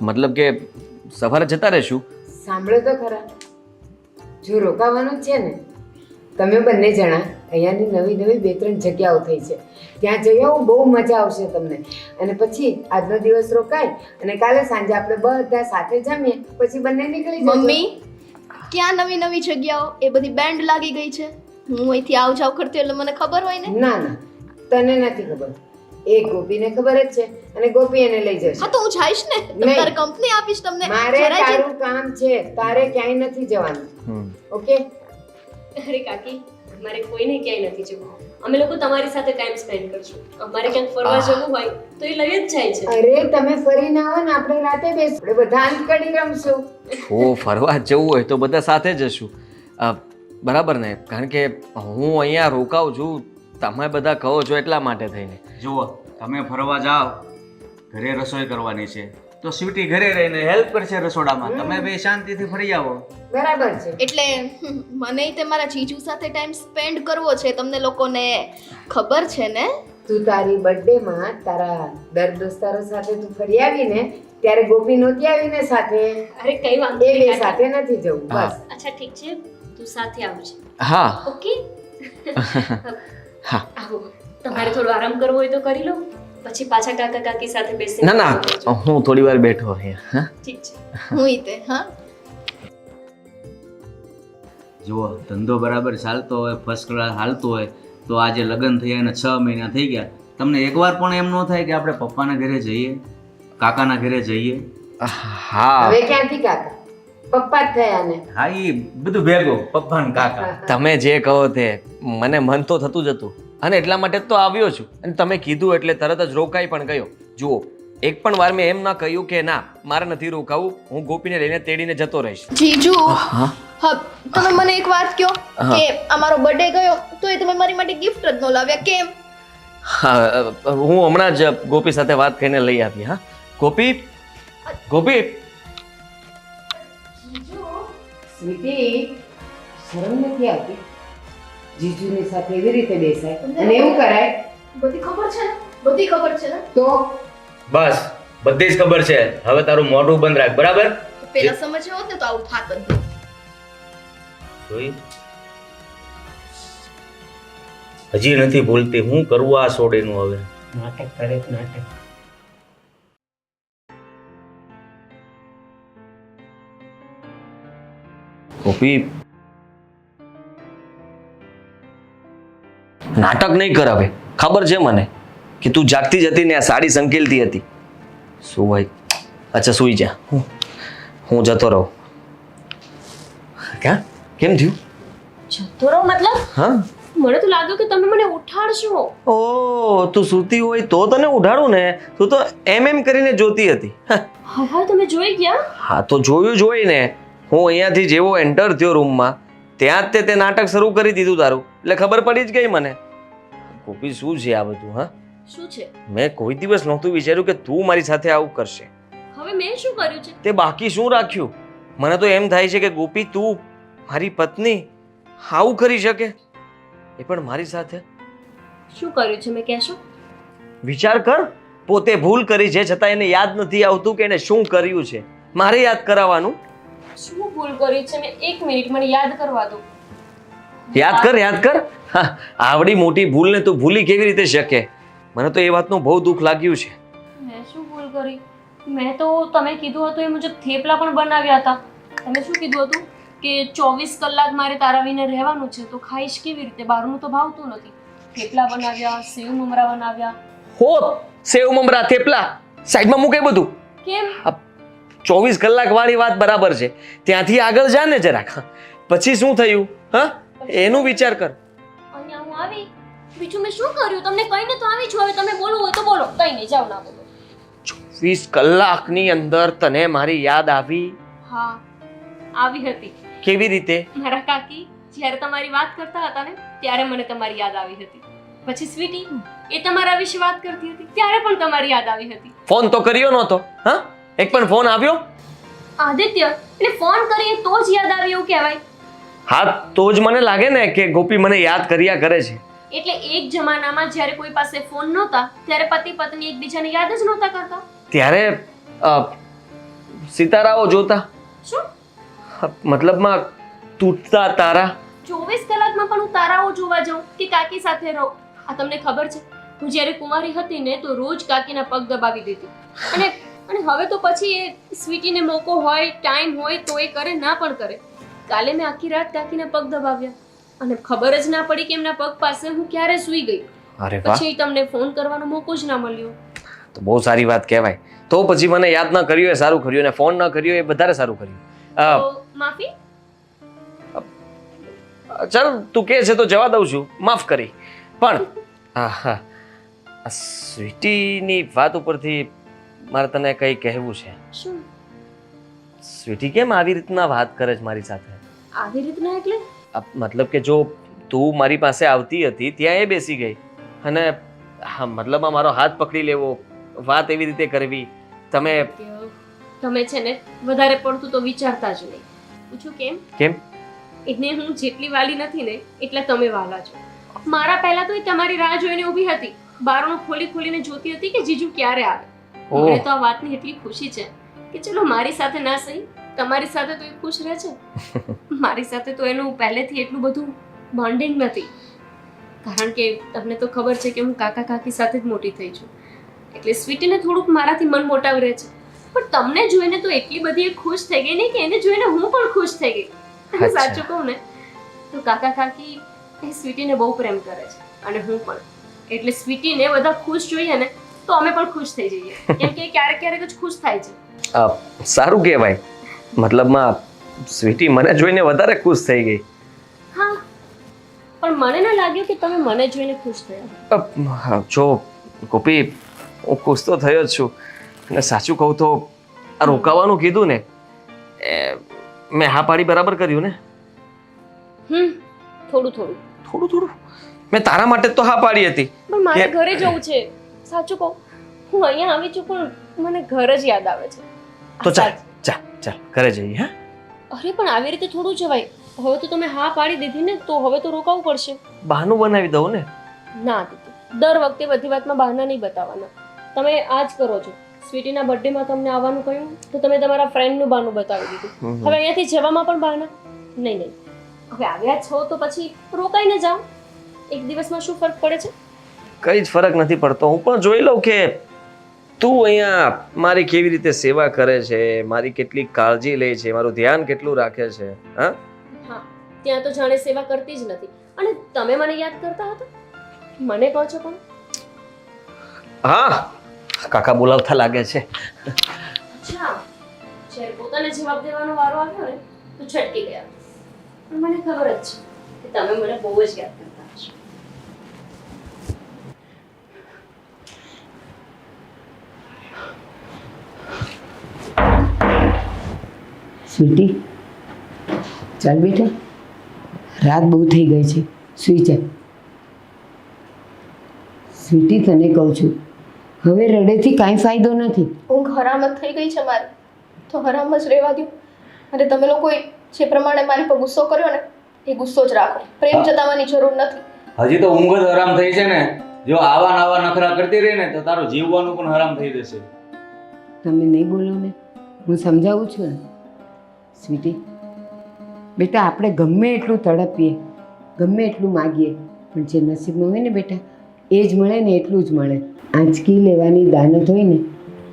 મતલબ કે સવારે જતા રહેશું. સાંભળો તો ખરા, જો રોકાવાનું જ છે ને, તમે બંને જણા અહીંયાની નવી નવી 2-3 જગ્યાઓ થઈ છે, ત્યાં જઈ આવો, બહુ મજા આવશે તમને. અને પછી આજનો દિવસ રોકાય અને કાલે સાંજે આપણે બધા સાથે જમીએ, પછી બંને નીકળી જઈએ. મમ્મી, ક્યાં નવી નવી જગ્યાઓ? એ બધી બેન્ડ લાગી ગઈ છે. હું અહીંથી આવ જાવ કરતી એટલે મને ખબર હોય ને. ના ના, તને નથી ખબર. એ ગોપીને ખબર જ છે અને ગોપી એને લઈ જશે. હા તો હું જઈશ ને નહીં. તારે કંપની આપીશ તમને મારે જરાય તારું કામ છે, તારે ક્યાંય નથી જવાનું. ઓકે? અરે કાકી મારે કોઈને ક્યાંય નથી જવું. અમે લોકો તમારી સાથે ટાઈમ સ્પેન્ડ કરશું. અમારે ક્યાંક ફરવા જવું હોય તો એ લઈ જ જાય છે. અરે તમે ફરીને આવો ને, આપણે રાતે બેસીશું, આપણે બધા અંતકડી રમશું. ઓ ફરવા જવું હોય તો બધા સાથે જશું. બરાબર ને, કારણ કે હું અહીંયા રોકાઉં છું, તમે બધા કહો છો એટલા માટે થઈને. જુઓ તમે ફરવા જાઓ, ઘરે રસોઈ કરવાની છે તો સ્વીટી ઘરે રહીને હેલ્પ કરશે રસોડામાં, તમે બે શાંતિથી ફરી આવો. બરાબર છે. એટલે મને તે મારા જીજુ સાથે ટાઈમ સ્પેન્ડ કરવો છે, તમને લોકોને ખબર છે ને. તું તારી બર્થડે માં તારા દોસ્તારો સાથે તું ફરી આવીને ત્યારે ગોપી નહોતી આવીને સાથે, અરે કઈ વાંધો એ બે નહીં સાથે નથી જવું. હા. બસ. અચ્છા ઠીક છે, તું સાથે આવજે. હા ઓકે? હા. આવો. તમારે થોડો આરામ કરવો હોય તો કરી લો, પછી પાછા કાકા કાકી સાથે બેસીને ના ના, હું થોડી વાર બેઠો અહીંયા. હા ઠીક છે. હું તે હા જુઓ ધંધો બરાબર ચાલતો હોય, ફર્સ્ટ ક્લાસ હાલતો હોય તો આજે લગ્ન થયા અને 6 મહિના થઈ ગયા, તમને એકવાર પણ એમ ન થાય કે આપણે પપ્પાના ઘરે જઈએ, કાકાના ઘરે જઈએ? હા, હવે ક્યાંથી કાકા? પપ્પા જ થયા ને. હા એ બધું ભેગું, પપ્પા ને કાકા. તમે જે કહો તે મને મન તો થતું જ હતું અને એટલા માટે જ તો આવ્યો છું. અને તમે કીધું એટલે તરત જ રોકાઈ પણ ગયો. જુઓ એક પણ વાર મેં એમ ના કહ્યું કે ના મારે નથી રોકાવું, હું ગોપીને લઈને તેડીને જતો રહીશ. જીજુ હા હા તમે મને એક વાત કહો કે અમારો બર્થડે ગયો તો એ તમે મારી માટે ગિફ્ટ જ ન લાવ્યા, કેમ? હા, હું હમણાં જ ગોપી સાથે વાત કરીને લઈ આવી. હા ગોપી, ગોપી. સ્વીટી, શરમ નથી આવતી? જીજુની સાથે એવી રીતે બેસાય અને એવું કરાય? બધી ખબર છે ને, બધી ખબર છે ને. તો બસ બધી જ ખબર છે, હવે તારું મોઢું બંધ રાખ, બરાબર? તો પેલા સમજ્યો હોત ને તો આવું થાત જ નહીં. જોઈ હજી નથી ભૂલતી, હું કરવું આ સોડીનું હવે? નાટક કરે નાટક. ગોપી નાટક નહીં કરાવે, ખબર છે મને કે તું જાગતી જ હતી ને આ સાડી સંકેલતી હતી. શું ભાઈ? અચ્છા સુઈ જા, હું જતો રહું. ક્યાં કેમ થયું? જતો રહો મતલબ? હા મને તો લાગ્યું કે તમે મને ઉઠાડશો. ઓ તું સૂતી હોય તો તને ઉઠાડું ને, તું તો એમ કરીને જોતી હતી. હા હા તમે જોઈ ગયા? હા તો જોયું ને, હું અહીંયાથી જેવો એન્ટર થયો રૂમમાં ત્યાં જ તે નાટક શરૂ કરી દીધું તારું, એટલે ખબર પડી જ ગઈ મને. ગોપી શું છે આ બધું? હા શું છે? મેં કોઈ દિવસ નહોતું વિચાર્યું કે તું મારી સાથે આવું કરશે. હવે મેં શું કર્યું છે? તે બાકી શું રાખ્યું? મને તો એમ થાય છે કે ગોપી તું મારી પત્ની આવું કરી શકે, એ પણ મારી સાથે. શું કર્યું છે મેં કહેશો? વિચાર કર, પોતે ભૂલ કરી છે છતાં એને યાદ નથી આવતું કે એને શું કર્યું છે. મારે યાદ કરાવવાનું. શું ભૂલ કરી છે મેં? એક મિનિટ મને યાદ કરવા દો. યાદ કર, યાદ કર. હા, આવડી મોટી ભૂલને તું ભૂલી કેવી રીતે શકે? મને તો એ વાતનું બહુ દુઃખ લાગ્યું છે. મેં શું ભૂલ કરી? મેં તો તમે કીધું હતું એ મુજબ થેપલા પણ બનાવ્યા હતા. તમે શું કીધું હતું કે 24 કલાક મારે તારા વિના રહેવાનું છે, તો ખાઈશ કેવી રીતે? બહારનું તો ભાવતું નથી. થેપલા બનાવ્યા, સેવ મમરા બનાવ્યા. હો, સેવ મમરા થેપલા સાઈડમાં મૂકે બધું. કેમ? 24 કલાક વાળી વાત બરાબર છે, ત્યાંથી આગળ જા ને જરાક. પછી શું થયું? હા, એનું વિચાર કર. અહીંયા હું આવી, બીજું મેં શું કર્યું? તમને કહીને તો આવી છું. હવે તમે બોલવું હોય તો બોલો, કઈ નહીં, જાઓ ના બોલો. 24 કલાકની અંદર તને મારી યાદ આવી? હા આવી હતી. કેવી રીતે? મારા કાકી જ્યારે તમારી વાત કરતા હતા ને ત્યારે મને તમારી યાદ આવી હતી. પછી સ્વીટી એ તમારા વિશે વાત કરતી હતી ત્યારે પણ તમારી યાદ આવી હતી. ફોન તો કર્યો નહોતો? હા, એક પણ ફોન આવ્યો? આદિત્ય એટલે ફોન કરીએ તો જ યાદ આવી એવું કહેવાય? હા, તો જ મને લાગે ને કે ગોપી મને યાદ કર્યા કરે છે. એટલે એક જમાનામાં જ્યારે કોઈ પાસે ફોન નહોતા ત્યારે પતિ પત્ની એકબીજાને યાદ જ નહોતા કરતા. ત્યારે સિતારાઓ જોતા, શું મતલબમાં તૂટતા તારા. 24 કલાકમાં પણ હું તારાઓ જોવા જાઉં કે કાકી સાથે રહું? આ તમને ખબર છે હું જ્યારે કુંવારી હતી ને તો રોજ કાકીના પગ દબાવી દેતી. અને હવે તો પછી એ સ્વીટીને મોકો હોય, ટાઈમ હોય તો એ કરે, ના પણ કરે. કાલે મેં આખી રાત કાકીના પગ દબાવ્યા અને ખબર જ ના પડી કે એમના પગ પાસે હું ક્યારે સૂઈ ગઈ. અરે વાહ, પછી તમને ફોન કરવાનો મોકો જ ના મળ્યો. તો બહુ સારી વાત કહેવાય. તો પછી મને યાદ ન કર્યું એ સારું કર્યું, અને ફોન ન કર્યો એ વધારે સારું કર્યું. તો માફી. ચાલ તું કહે છે તો જવા દઉં છું, માફ કરી. પણ હા, આ સ્વીટીની વાત ઉપરથી મારે તને કંઈ કહેવું છે. શું સ્વીટી કેમ આવી રીતના વાત કરે છે મારી સાથે? આવી રીતના એટલે? મતલબ કે જો તું મારી પાસે આવતી હતી ત્યાં એ બેસી ગઈ, અને હા મતલબમાં મારો હાથ પકડી લેવો, વાત એવી રીતે કરવી. તમે છે ને વધારે પડતું તો વિચારતા જ નહીં. પૂછું કેમ? કેમ? એને હું જેટલી વાલી નથી ને એટલા તમે વાલા છો. મારા પહેલા તો એ તમારી રાહ જોઈને ઊભી હતી, બારણું ખોલીને જોતી હતી કે જીજુ ક્યારે આવે. મને તો આ વાતની એટલી ખુશી છે કે ચલો મારી સાથે ના સહી તમારી સાથે તો એ ખુશ રહે છે. મારી સાથે તો એનું પહેલેથી એટલું બધું બોન્ડિંગ નથી, કારણ કે તમને તો ખબર છે કે હું કાકા કાકી સાથે જ મોટી થઈ છું, એટલે સ્વીટીને થોડુંક મારાથી મન મોટાવ રહે છે. પણ તમને જોઈને તો એટલી બધી એ ખુશ થઈ ગઈ ને કે એને જોઈને હું પણ ખુશ થઈ ગઈ. અને સાચું કહું ને તો કાકા કાકી એ સ્વીટીને બહુ પ્રેમ કરે છે, અને હું પણ. એટલે સ્વીટીને બધા ખુશ જોઈએ ને તો અમે પણ ખુશ થઈ જઈએ, કેમ કે ક્યારેક ક્યારેક જ ખુશ થાય છે. સારું કહેવાય. મતલબમાં સ્વીટી મને જોઈને વધારે ખુશ થઈ ગઈ. હા, પણ મને ના લાગ્યું કે તમે મને જોઈને ખુશ થયા. જો ગોપી, હું ખુશ તો થયો જ છું, અને સાચું કહું તો આ રોકાવાનું કીધું ને એ મેં હા પાડી બરાબર કર્યું ને? થોડું થોડું થોડું થોડું મેં તારા માટે જ તો હા પાડી હતી. પણ મારે ઘરે જવું છે. સાચું કહું, હું અહીંયા આવી છું પણ મને ઘર જ યાદ આવે છે. તો ચાલ ચાલ ચાલ ઘરે જઈએ. હા, અરે પણ આવી રીતે થોડું જવાય. હવે તો તમે હા પાડી દીધી ને, તો હવે તો રોકાવું પડશે. બહાનું બનાવી દઉં ને? ના દીદી, દર વખતે બધી વાતમાં બહાના નહીં બતાવવાના. તમે આ જ કરો છો. સ્વીટીના બર્થડેમાં તમને આવવાનું કહ્યું તો તમે તમારા ફ્રેન્ડનું બહાનું બતાવી દીધું. હવે અહીંયાથી જવામાં પણ બહાના નહીં. હવે આવ્યા છો તો પછી રોકાઈને જાઓ. એક દિવસમાં શું ફરક પડે છે? કઈ જ ફરક નથી પડતો. હું પણ જોઈ લઉં કે તું અહીંયા મારી કેવી રીતે સેવા કરે છે, મારી કેટલી કાળજી લે છે, મારું ધ્યાન કેટલું રાખે છે. હા, ત્યાં તો જાણે સેવા કરતી જ નથી, અને તમે મને યાદ કરતા હતા. મને કહો છો પણ? હા, કાકા બોલાવતા લાગે છે. અચ્છા, જ્યારે પોતાને જવાબ દેવાનો વારો આવ્યો ને તો છટકી ગયા. પણ મને ખબર જ છે કે તમે મને બહુ જ યાદ કરતા હશો. સ્વીટી, ચાલ બેટા, રાત બહુ થઈ ગઈ છે, સૂઈ જા. સ્વીટી, તને કહું છું, હવે રડેથી કાંઈ ફાયદો નથી. ઊંઘ હરામ જ થઈ ગઈ છે મારી, તો હરામ જ રહેવા દો. અને તમે લોકોએ જે પ્રમાણે મારી પર ગુસ્સો કર્યો ને એ ગુસ્સો જ રાખો, પ્રેમ જતાવવાની જરૂર નથી. હજી તો ઊંઘ જ હરામ થઈ છે ને. જો આવા નવા નખરા કરતી રહી ને તો તારું જીવવાનું પણ હરામ થઈ જશે. તમે નહીં બોલો ને, હું સમજાવું છું ને. સ્વીટી બેટા, આપણે ગમે એટલું તડપીએ, ગમે એટલું માગીએ, પણ જે નસીબમાં હોય ને બેટા એ જ મળે ને, એટલું જ મળે. આંચકી લેવાની દાનત હોય ને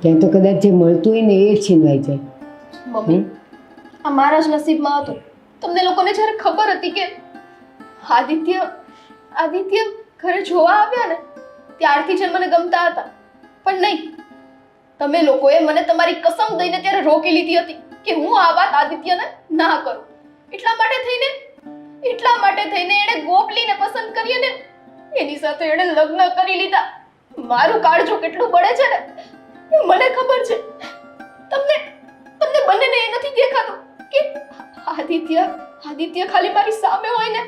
ત્યાં તો કદાચ જે મળતું હોય ને એ છીનવાઈ જાય. મમ્મી, આ મારા જ નસીબમાં હતું. તમને લોકોને જ્યારે ખબર હતી કે આદિત્ય ઘરે જોવા આવ્યા ને ત્યારથી જ મને ગમતા હતા, પણ નહીં, તમે લોકોએ મને તમારી કસમ દઈને ત્યારે રોકી લીધી હતી કે હું આ વાત આદિત્યને ના કરું. એટલા માટે થઈને એણે ગોપલીને પસંદ કરી અને એની સાથે એણે લગ્ન કરી લીધા. મારું કાળજું કેટલું બળે છે ને મને ખબર છે. તમને બંનેને એ નથી દેખાતું કે આદિત્ય ખાલી મારી સામે હોય ને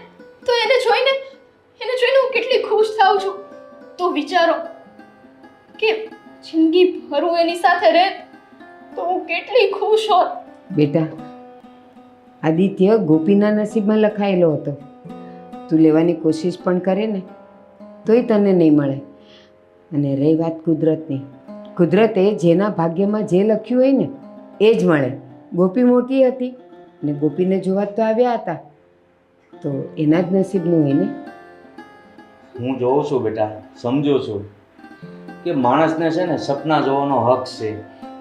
તો એને જોઈને હું કેટલી ખુશ થાઉં છું. તો વિચારો કે જિંદગી ભર હું એની સાથે રહેત તો હું કેટલી ખુશ હોત. બેટા, આદિત્ય ગોપીના નસીબમાં લખાયેલો હતો. તું લેવાની કોશિશ પણ કરે ને તોય તને નહીં મળે. અને રહી વાત કુદરતની, કુદરતે જેના ભાગ્યમાં જે લખ્યું હોય ને એ જ મળે. ગોપી મોટી હતી ને ગોપીને જોવા તો આવ્યા હતા, તો એના જ નસીબનું હોય ને. હું જોઉં છું બેટા, સમજુ છું કે માણસને છે ને સપના જોવાનો હક છે,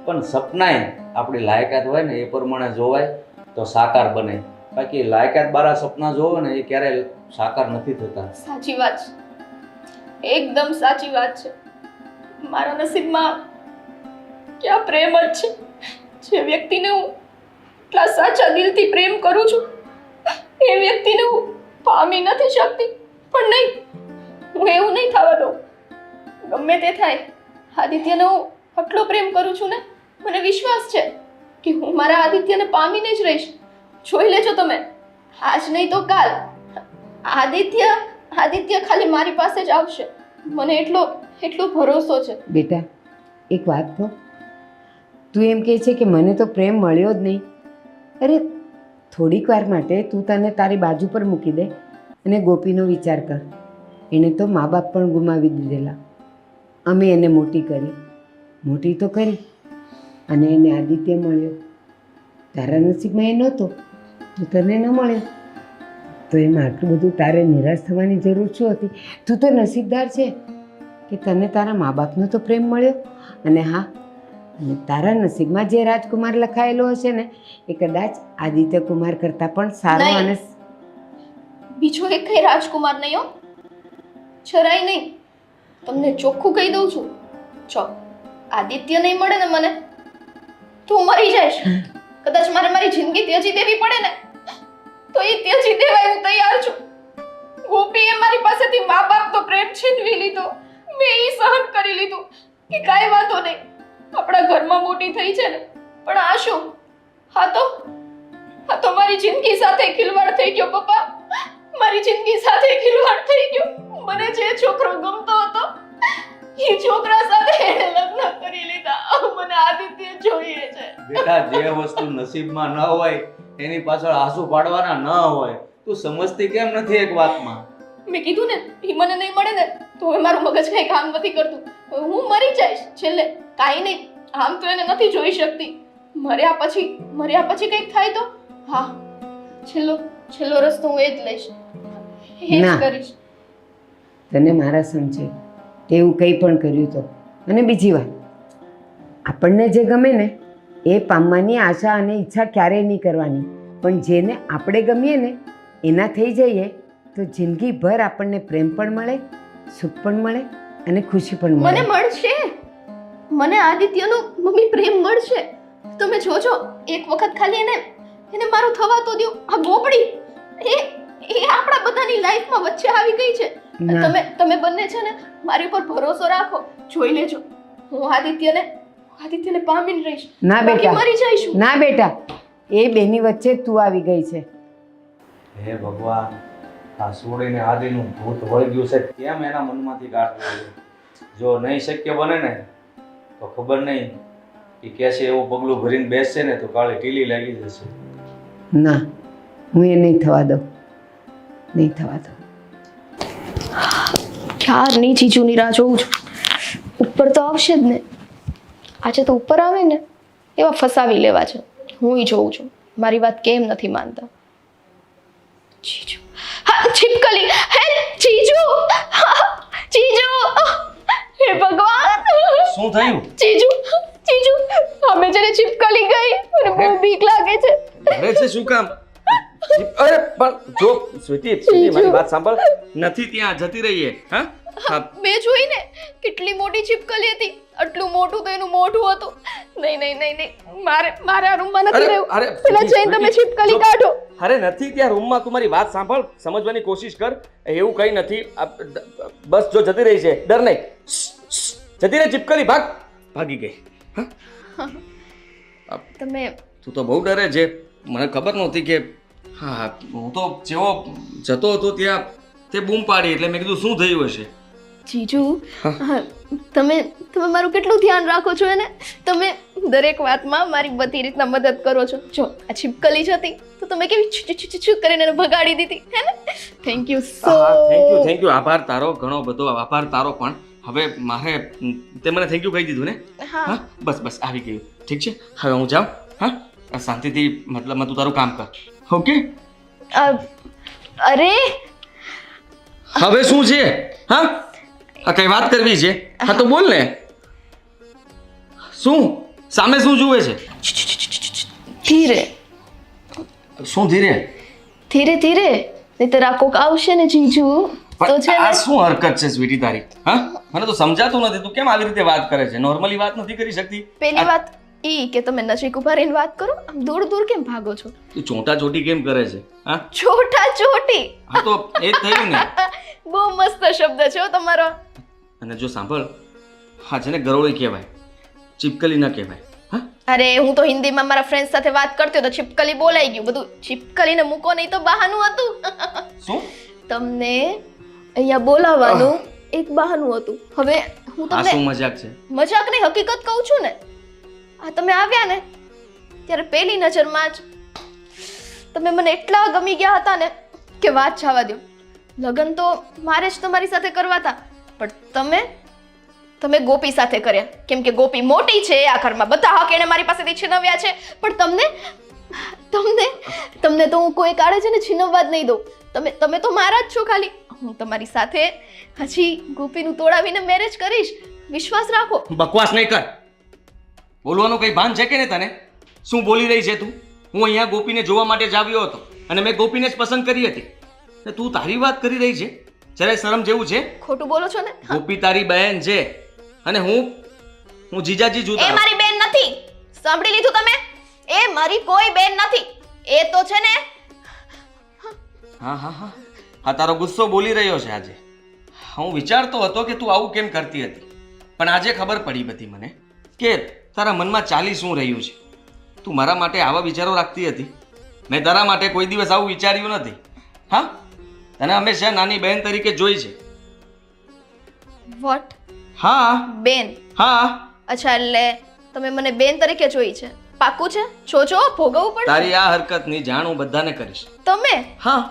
પણ સપનાય આપણી લાયકાત હોય ને એ પ્રમાણે જોવાય તો સાકાર બને. બાકી લાયકાત બારા સપના જોવો ને એ ક્યારેય સાકાર નથી થતા. સાચી વાત છે. એકદમ સાચી વાત છે. મારા નસીબમાં ક્યાં પ્રેમ જ છે. જે વ્યક્તિને હું એટલા સાચા દિલથી પ્રેમ કરું છું એ વ્યક્તિને હું પામી નથી શકતી. પણ નહીં, હું એવું નહીં થવા દઉં. ગમે તે થાય, આદિત્યને હું આટલો પ્રેમ કરું છું ને, મને વિશ્વાસ છે કે હું મારા આદિત્યને પામીને જ રહીશ. જોઈ લેજો તમે, આજ નહીં તો કાલ આદિત્ય ખાલી મારી પાસે જ આવશે. મને એટલો ભરોસો છે. બેટા એક વાત કહું, તું એમ કહે છે કે મને તો પ્રેમ મળ્યો જ નહીં. અરે થોડીક વાર માટે તું તને તારી બાજુ પર મૂકી દે અને ગોપીનો વિચાર કર. એણે તો મા બાપ પણ ગુમાવી દીધેલા. અમે એને મોટી તો કરી અને એને આદિત્ય મળ્યો. તારા નસીબમાં એ નહોતો તો તને ન મળ્યો, તો એમાં આટલું બધું તારે નિરાશ થવાની જરૂર શું હતી? તું તો નસીબદાર છે કે તને તારા મા બાપનો તો પ્રેમ મળ્યો. અને હા, અને તારા નસીબમાં જે રાજકુમાર લખાયેલો હશે ને એ કદાચ આદિત્ય કુમાર કરતાં પણ સારો નહીં. અને બીજો એક કઈ રાજકુમાર નહીં હો, જરાય નહીં. તમને ચોખ્ખું કહી દઉં છું, જો આદિત્ય નહીં મળે ને મને તો હું મરી જઈશ. કદાચ મારે મારી જિંદગી ત્યજી દેવી પડે ને તો એ ત્યજી દેવાય હું તૈયાર છું. ગોપીએ મારી પાસેથી મા બાપનો પ્રેમ છીનવી લીધો, મેં એ સહન કરી લીધું કે કાંઈ વાંધો નહીં, આપણા ઘરમાં મોટી થઈ છે ને. પણ આ શું? આ તો મારી જિંદગી સાથે ખિલવાડ થઈ ગયો પપ્પા. મારી જિંદગી સાથે ખિલવાડ થઈ ગયો. મને જે છોકરો ગમતો હતો એ છોકરા સાથે એણે લગ્ન કરી લીધા. મને આદિત્ય જોઈએ છે. બેટા, જે વસ્તુ નસીબમાં ન હોય એની પાછળ આંસુ પાડવાના ન હોય. તું સમજતી કેમ નથી એક વાતમાં? મેં કીધું ને, એ મને નહીં મળે ને તો હવે મારું મગજ કઈ કામ નથી કરતું. હું મરી જઈશ છેલ્લે. કાંઈ નહીં, આમ તો એને નથી જોઈ શકતી. મર્યા પછી કંઈક થાય તો હા, છેલ્લો રસ્તો હું એ જ લઈશ, એ જ ના. કરીશ. તને મારા સમજે તેવું કંઈ પણ કર્યું તો. અને બીજી વાત, આપણને જે ગમે ને એ પામવાની આશા અને ઈચ્છા ક્યારેય નહીં કરવાની. પણ જેને આપણે ગમીએ ને એના થઈ જઈએ તો જિંદગીભર આપણને પ્રેમ પણ મળે, સુખ પણ મળે અને ખુશી પણ મને મળે. મળશે, મને આદિત્યનો મમ્મી પ્રેમ મળશે. તમે જોજો, એક વખત ખાલી એને મારું થવા તો દો. આ ગોપડી એ આપણા બધાની લાઈફમાં વચ્ચે આવી ગઈ છે. ના. તમે બંને છે ને મારી ઉપર ભરોસો રાખો. જોઈ લેજો, હું આદિત્યને પામીને રહીશ. ના બાકી બેટા, મરી જઈશું. ના બેટા, એ બેની વચ્ચે તું આવી ગઈ છે. હે ભગવાન, આ સોડીને આદિનું ભૂત વળગ્યું છે, કેમ એના મનમાંથી કાઢવું? જો નહીં શક્ય બને ને તો ખબર નહીં કે કેસે એવું પગલું ભરીને બેસશે ને તો કાલે ટીલી લાગી જશે. ના, હું એ નહીં થવા દઉં, નહીં થવા દઉં. ક્યારની જીજુની રાહ જોઉં છું. ઉપર તો આવશે જ ને. આજે તો ઉપર આવે ને એવા ફસાવી લેવા છે. હું ઈ જોઉં છું મારી વાત કેમ નથી માનતા. જીજુ, હા છીપકલી, હે જીજુ, જીજુ, હે ભગવાન, શું થયું? જીજુ, અમે જેને છીપકલી ગઈ મને બહુ બીક લાગે છે. અરે છે શું કામ? અરે પણ જો સ્વીટી મારી વાત સાંભળ, નથી ત્યાં, જતી રહીએ. હા હા, મેં જોઈ ને કેટલી મોટી છીપકલી હતી. આટલું મોટું તો એનું મોઢું હતું. નહીં, મારે આ રૂમમાં નથી રહેવું. પેલા જઈને તમે છીપકલી કાઢો. અરે નથી ત્યાં રૂમમાં. તું મારી વાત સાંભળ, સમજવાની કોશિશ કર. એવું કઈ નથી. બસ જો જતી રહી છે, ડર નહીં. જતી રહી ચીપકલી, ભાગી ગઈ. હા, તમે તું તો બહુ ડરે છે. મને ખબર નહોતી કે હા, હું તો જેવો જતો હતો ત્યાં તે બૂમ પાડી એટલે મેં કીધું શું થયું હશે. જીજુ, તમે મારું કેટલું ધ્યાન રાખો છો એને. તમે દરેક વાતમાં મારી બધી રીતના મદદ કરો છો. જો આ છીપકલી જ હતી તો તમે કેવી છુ કરીને એને ભગાડી દીધી, હે ને? Thank you so. Thank you. આભાર તારો, ઘણો બધો આભાર તારો. પણ હવે મારે તે મને થેન્ક યુ કહી દીધું ને? હા, બસ આવી ગયું. ઠીક છે, હવે હું જાઉં. હા, શાંતિથી, મતલબમાં તું તારું કામ કર. ઓકે? અરે હવે શું છે? હા, કઈ વાત કરવી છે? હા તો બોલ ને. શું સામે શું જુએ છે? ધીરે શું ધીરે? નહીતર આ કોક આવશે ને જીજુ. તો છે આ ને શું હરકત છે સ્વીટી તારી? હા, મને તો સમજાતું નથી. તું કેમ આવી રીતે વાત કરે છે? નોર્મલી વાત નથી કરી શકતી? પેલી વાત ઈ કે તમે નજીક ઉભા રહીને વાત કરો, આમ દૂર દૂર કેમ ભાગો છો? તું ચોંટા ચોટી કેમ કરે છે? હા, છોટા ચોટી હા તો એ જ થયું ને. બહુ મસ્ત શબ્દ છે હો તમારો. અને જો સાંભળ, હા છે ને ગરોળી કહેવાય, ચીપકલી ન કહેવાય. હા, અરે હું તો હિન્દીમાં મારા ફ્રેન્ડ સાથે વાત કરતી તો છીપકલી બોલાઈ ગયું. બધું છીપકલીને મૂકો નહીં તો બહાનું હતું. શું? તમને અહીંયા બોલાવવાનું એક બહાનું હતું. હવે હું આ તમને શું મજાક છે? મજાક નહીં, હકીકત કહું છું ને. આ તમે આવ્યા ને ત્યારે પહેલી નજરમાં જ તમે મને એટલા ગમી ગયા હતા ને કે વાત જવા દો. લગ્ન તો મારે જ તમારી સાથે કરવા હતા, પણ તમે ગોપી સાથે કર્યા. કેમ કે ગોપી મોટી છે, આ ઘરમાં બધા હક એણે મારી પાસેથી છીનવ્યા છે. પણ તમને તો હું કોઈ કાળે છે ને છીનવવા જ નહીં દઉં. તમે તો મારા જ છો ખાલી. હું તમારી સાથે હજી ગોપીનું તોડાવીને મેરેજ કરીશ, વિશ્વાસ રાખો. બકવાસ નહીં કર. બોલવાનું કઈ ભાન છે કે ને તને? શું બોલી રહી છે તું? હું અહીંયા ગોપીને જોવા માટે જ આવ્યો હતો અને મેં ગોપીને જ પસંદ કરી હતી. ને તું તારી વાત કરી રહી છે? જરાય શરમ જેવું છે? ખોટું બોલો છો ને? ગોપી તારી બહેન છે અને હું જીજાજી છું એ તારો. મારી બેન નથી. સાંભળી લીધું તમે? એ મારી કોઈ બેન નથી. એ તો છે ને હા હા હા હા, તારો ગુસ્સો બોલી રહ્યો છે આજે. હું વિચારતો હતો કે તું આવું કેમ કરતી હતી, પણ આજે ખબર પડી બધી મને કે તારા મનમાં ચાલી શું રહ્યું છે. તું મારા માટે આવા વિચારો રાખતી હતી. મેં તારા માટે કોઈ દિવસ આવું વિચાર્યું નથી. હા, તને હંમેશા નાની બહેન તરીકે જોઈ છે. વોટ? હા બેન? હા, અચ્છા, એટલે તમે મને બેન તરીકે જોઈ છે? પાકું છે? જોજો, ભોગવવું પડશે. તારી આ હરકતની જાણ હું બધાને કરીશ. તમે હા,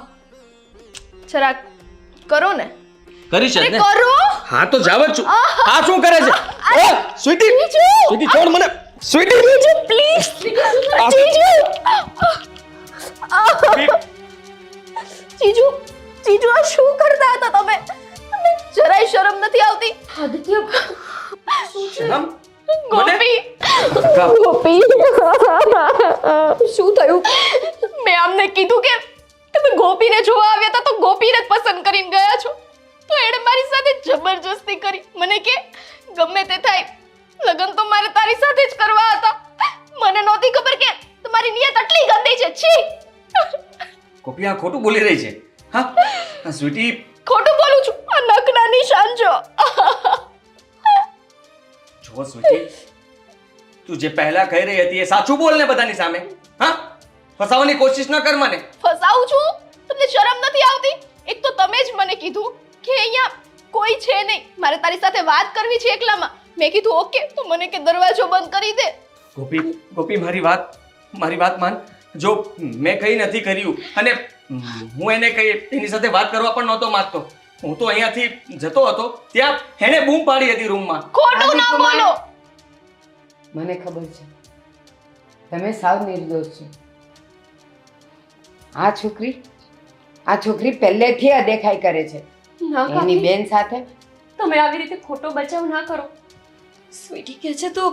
જરાક કરો ને. કરીશ જ અરે ને. કરો. હા તો જાવ જ છું. આ શું કરે છે? સ્વીટી, સ્વીટી છોડ મને. સ્વીટી પ્લીઝ. જીજુ આ શું કરતા હતા તમે? તમને જરાય શરમ નથી આવતી? આદિત્ય, શરમ? ગોપી, શું થયું? મેં આમને કીધું કે તમે ગોપીને જોવા આવ્યા હતા તો ગોપીને જ પસંદ કરીને ગયા છો, તો એણે મારી સાથે જબરજસ્તી કરી. મને કે ગમે તે થાય લગ્ન તો મારે તારી સાથે જ કરવા હતા. મને નહોતી ખબર કે તમારી નિયત આટલી ગંદી છે. છી! કોપી આ ખોટું બોલી રહી છે. હા, સ્વીટી ખોટું બોલું છું? આ નખના નિશાન જો. જો સ્વીટી, તું જે પહેલા કહી રહી હતી એ સાચું બોલ ને બધાની સામે. હા, ફસાવવાની કોશિશ ન કર મને. ફસાવું છું? તમને શરમ નથી આવતી? એક તો તમે જ મને કીધું કે અહીંયા કોઈ છે નહીં, મારે તારી સાથે વાત કરવી છે એકલામાં. મેં કીધું ઓકે, તો મને કે દરવાજો બંધ કરી દે. ગોપી મારી વાત માન. જો મેં કંઈ નથી કર્યું અને હું એને કઈ એની સાથે વાત કરવા પણ નહોતો માંગતો. હું તો અહીંયાથી જતો હતો ત્યાં એને બૂમ પાડી હતી રૂમમાં. ખોટું ના બોલો. મને ખબર છે તમે સાવ નિર્દોષ છો. આ છોકરી પહેલેથી અદેખાઈ કરે છે ના એની કાકી, બેન સાથે. તમે આવી રીતે ખોટો બચાવ ના કરો. સ્વીટી કહે છે તો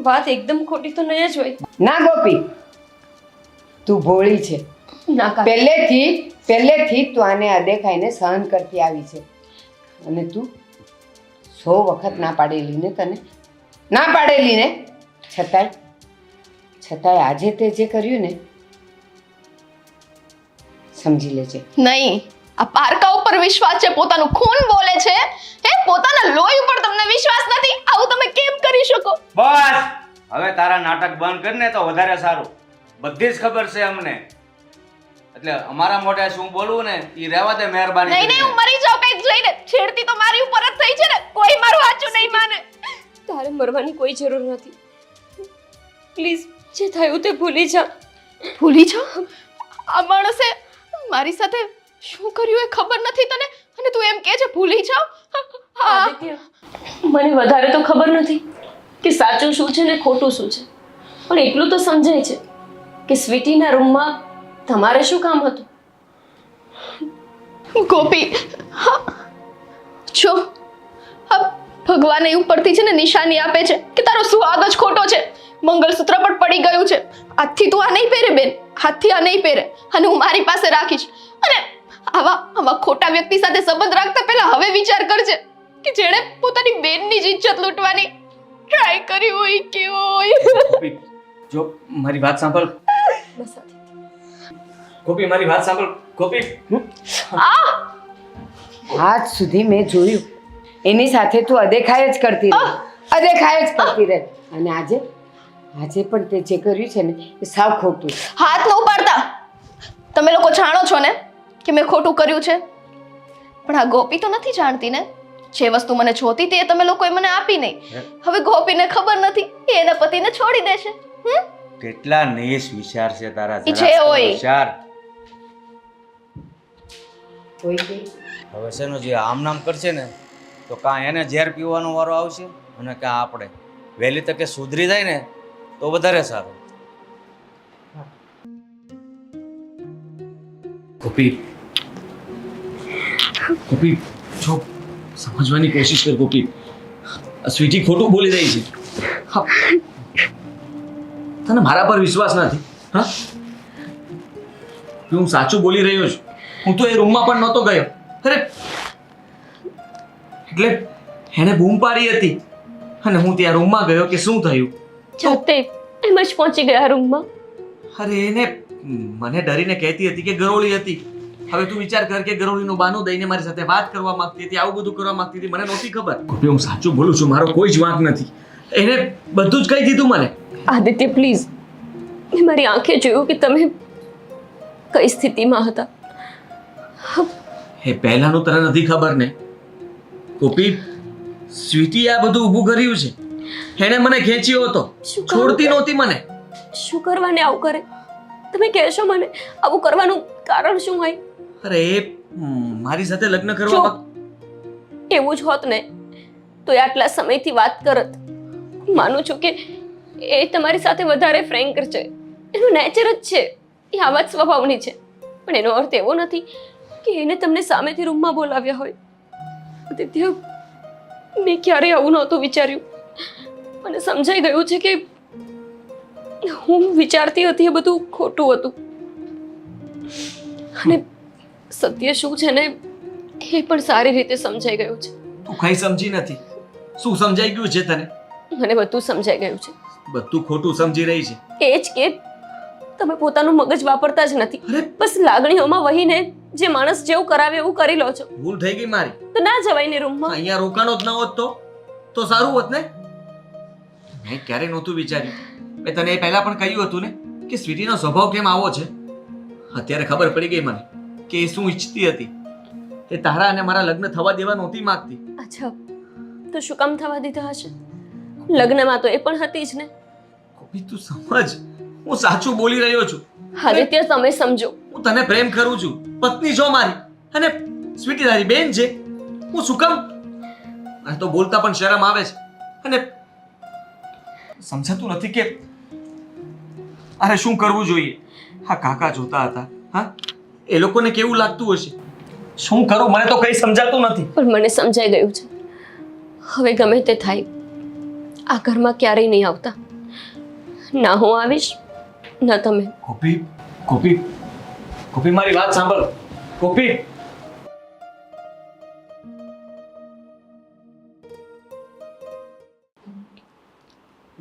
વાત એકદમ ખોટી તો નહીં જ હોય. ના ગોપી, તું ભોળી છે. ના કાકી, પહેલેથી તું આને અદેખાઈને સહન કરતી આવી છે અને તું 100 વખત ના પાડેલી ને છતાંય આજે તે જે કર્યું ને સમજી લેજે. નહીં, આ પારકા ઉપર વિશ્વાસ છે, પોતાનું ખૂન બોલે છે. હે, પોતાના લોહી ઉપર તમને વિશ્વાસ નથી? આવું તમે કેમ કરી શકો? બસ હવે તારા નાટક બંધ કરીને તો વધારે સારું. બધી જ ખબર છે અમને, એટલે અમારા મોઢે શું બોલવું ને એ રહેવા દે મહેરબાની નહીં નહીં, હું મરી જાઉં કંઈક જઈને. છેડતી તો મારી ઉપર જ થઈ છે ને, કોઈ મારું સાચું નહીં માને. તારે મરવાની કોઈ જરૂર નથી. પ્લીઝ, જે થયું તે ભૂલી જા. ભૂલી જાઓ? આ માણસે મારી સાથે શું કર્યું એ ખબર નથી તને, અને તું એમ કહે છે ભૂલી જાઓ? આદિત્ય, મને વધારે તો ખબર નથી કે સાચું શું છે ને ખોટું શું છે, પણ એટલું તો સમજાય છે કે સ્વીટીના રૂમમાં તમારે શું કામ હતું? ગોપી, જો ભગવાન એ ઉપરથી છે ને નિશાની આપે છે કે તારો સુહાગ જ ખોટો છે. મંગળસૂત્ર પણ પડી ગયું છે. આજથી તું આ નહીં પહેરે બેન, હાથથી આ નહીં પહેરે, અને હું મારી પાસે રાખીશ. અને આવા ખોટા વ્યક્તિ સાથે સંબંધ રાખતા પહેલા હવે વિચાર કરજે કે જેણે પોતાની બેનની જ ઇજ્જત લૂંટવાની ટ્રાય કરી હોય કે હોય. ગોપી જો મારી વાત સાંભળ. ગોપી મારી વાત સાંભળ. ગોપી આજ સુધી મેં જોયું એની સાથે તું અદેખાય જ કરતી રહે, અદેખાય જ કરતી રહે. અને આજે પણ તે જે કર્યું છે ને એ સાવ ખોટું છે. હાથ ન ઉપાડતા. તમે લોકો જાણો છો ને કે મેં ખોટું કર્યું છે, પણ આ ગોપી તો નથી જાણતી ને. જે વસ્તુ મને જોતી હતી એ તમે લોકોએ મને આપી નહીં. હવે ગોપીને ખબર નથી કે એના પતિને છોડી દેશે. કેટલા નીચ વિચાર છે તારા, ઈ જરા છે તો ઓય. વિચાર. કોઈ કે હવે શેનો જે આમ નામ કરશે ને તો કાં એને ઝેર પીવાનો વારો આવશે અને કાં આપણે. વહેલી તકે સુધરી જાય ને તો વધારે સારું. ગોપી ગોપી જો સમજવાની કોશિશ કર. ગોપી સ્વીટી ખોટું બોલી રહી છે. હા. તને મારા પર વિશ્વાસ નથી? હા, હું સાચું બોલી રહ્યો છું. હું તો એ રૂમમાં પણ નહોતો ગયો. અરે એટલે એને બૂમ પાડી હતી અને હું ત્યાં રૂમમાં ગયો કે શું થયું. જાતે એમ જ પહોંચી ગયા રૂમમાં. અરે એને મને ડરીને કહેતી હતી કે ગરોળી હતી. હવે તું વિચાર કર કે ગરોળીનું બાનું દઈને મારી સાથે વાત કરવા માંગતી હતી, આવું બધું કરવા માંગતી હતી. મને નહોતી ખબર. ગોપી હું સાચું બોલું છું, મારો કોઈ જ વાંક નથી. એને બધું જ કહી દીધું મને. આદિત્ય પ્લીઝ, મેં મારી આંખે જોયું કે તમે કઈ સ્થિતિમાં હતા. એ પહેલાનું તને નથી ખબર ને ગોપી. સ્વીટી આ બધું ઊભું કર્યું છે. એણે મને ખેંચ્યો હતો, શું કામ? છોડતી નહોતી મને. શું કરવાને આવું કરે? તમે કહેશો મને આવું કરવાનું કારણ શું હોય? અરે એ મારી સાથે લગ્ન કરવા જો એવું જ હોત ને તો એ આટલા સમયથી વાત કરત. માનું છું કે એ તમારી સાથે વધારે ફ્રેન્ક છે, એનું નેચર જ છે, એ આવા જ સ્વભાવની છે. પણ એનો અર્થ એવો નથી કે એને તમને સામેથી રૂમમાં બોલાવ્યા હોય. આદિત્ય, મેં ક્યારેય આવું નહોતું વિચાર્યું. મને સમજાઈ ગયું છે કે હું વિચારતી હતી એ બધું ખોટું હતું. અને સત્ય શું છે ને એ પણ સારી રીતે સમજાઈ ગયું છે. તું કઈ સમજી નથી. શું સમજાઈ ગયું છે તને? મને બધું સમજાઈ ગયું છે. બધું ખોટું સમજી રહી છે. એ જ કે તમે પોતાનું મગજ વાપરતા જ નથી. અરે બસ લાગણીઓમાં વહીને જે માણસ જેવું કરાવે એવું કરી લો છો. ભૂલ થઈ ગઈ મારી. તો ના જવાય ને રૂમમાં. અહીંયા રોકાણો જ ન હોત તો સારું હોત ને. મેં ક્યારેય નહોતું વિચાર્યું. મેં તને એ પહેલા પણ કહ્યું હતું ને કે સ્વીટીનો સ્વભાવ કેમ આવો છે. અત્યારે ખબર પડી ગઈ મને કે એ શું ઈચ્છતી હતી. એ તારા અને મારા લગ્ન થવા દેવા નહોતી માંગતી. અચ્છા, તો શું કામ થવા દીધા હશે? લગ્નમાં તો એ પણ હતી જ ને. ગોપી તું સમજ, હું સાચું બોલી રહ્યો છું. આદિત્ય, તમે સમજો. હું તને પ્રેમ કરું છું, પત્ની છો મારી, અને સ્વીટી તારી બેન છે. હું શું કામ? મને તો બોલતા પણ શરમ આવે છે. અને સમજાતું નથી કે અરે શું કરવું જોઈએ. હા, કાકા જોતા હતા. હા, એ લોકોને કેવું લાગતું હશે. શું કરું મને તો કઈ સમજાતું નથી. પણ મને સમજાઈ ગયું છે. હવે ગમે તે થાય, આ ઘરમાં ક્યારેય નહીં આવતા. ના હું આવીશ ના તમે. ગોપી ગોપી ગોપી મારી વાત સાંભળ. ગોપી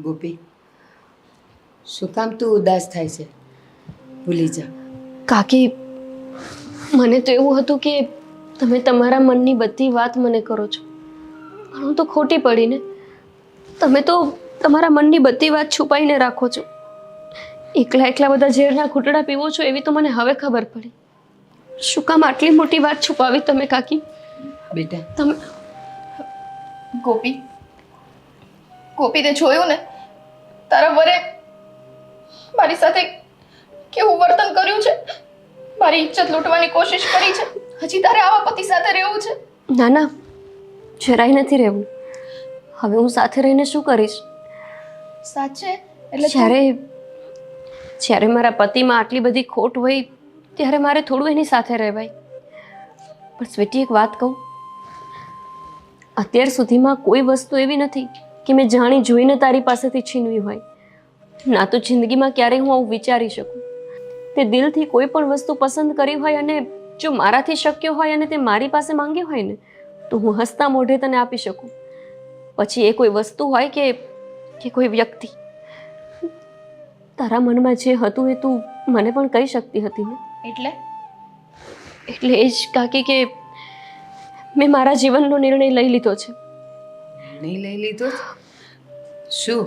ગોપી, શું કામ તું ઉદાસ થાય છે? ભૂલી જા. કાકી, મને તો એવું હતું કે તમે તમારા મનની બધી વાત મને કરો છો, પણ હું તો ખોટી પડી ને. તમે તો તમારા મનની બધી વાત છુપાઈને રાખો છો. એકલા એકલા બધા ઝેરના ઘૂંટડા પીવો છો એવી તો મને હવે ખબર પડી. શું કામ આટલી મોટી વાત છુપાવી તમે કાકી? બેટા, તમે ગોપી તે જોયું ને તારા વરે મારી સાથે કેવું વર્તન કર્યું છે. મારી ઇજ્જત લૂંટવાની કોશિશ કરી છે. હજી તારે આવા પતિ સાથે રહેવું છે? ના ના, જરાય નથી રહેવું. હવે હું સાથે રહીને શું કરીશ? સાચે? એટલે જ્યારે મારા પતિમાં આટલી બધી ખોટ હોય ત્યારે મારે થોડું એની સાથે રહેવાય. પણ સ્વીટી, એક વાત કહું, અત્યાર સુધીમાં કોઈ વસ્તુ એવી નથી કે મેં જાણી જોઈને તારી પાસેથી છીનવી હોય. ના તો જિંદગીમાં ક્યારેય હું આવું વિચારી શકું. તે દિલથી કોઈ પણ વસ્તુ પસંદ કરી હોય અને જો મારાથી શક્ય હોય અને તે મારી પાસે માંગ્યો હોય ને તો હું હસતા મોઢે તને આપી શકું. પછી એ કોઈ વસ્તુ હોય કે કોઈ વ્યક્તિ, તારા મનમાં જે હતું એ તું મને પણ કહી શકતી હતી ને. એટલે એ જ કાકી કે મેં મારા જીવનનો નિર્ણય લઈ લીધો છે. નહીં લઈ લીધો? શું?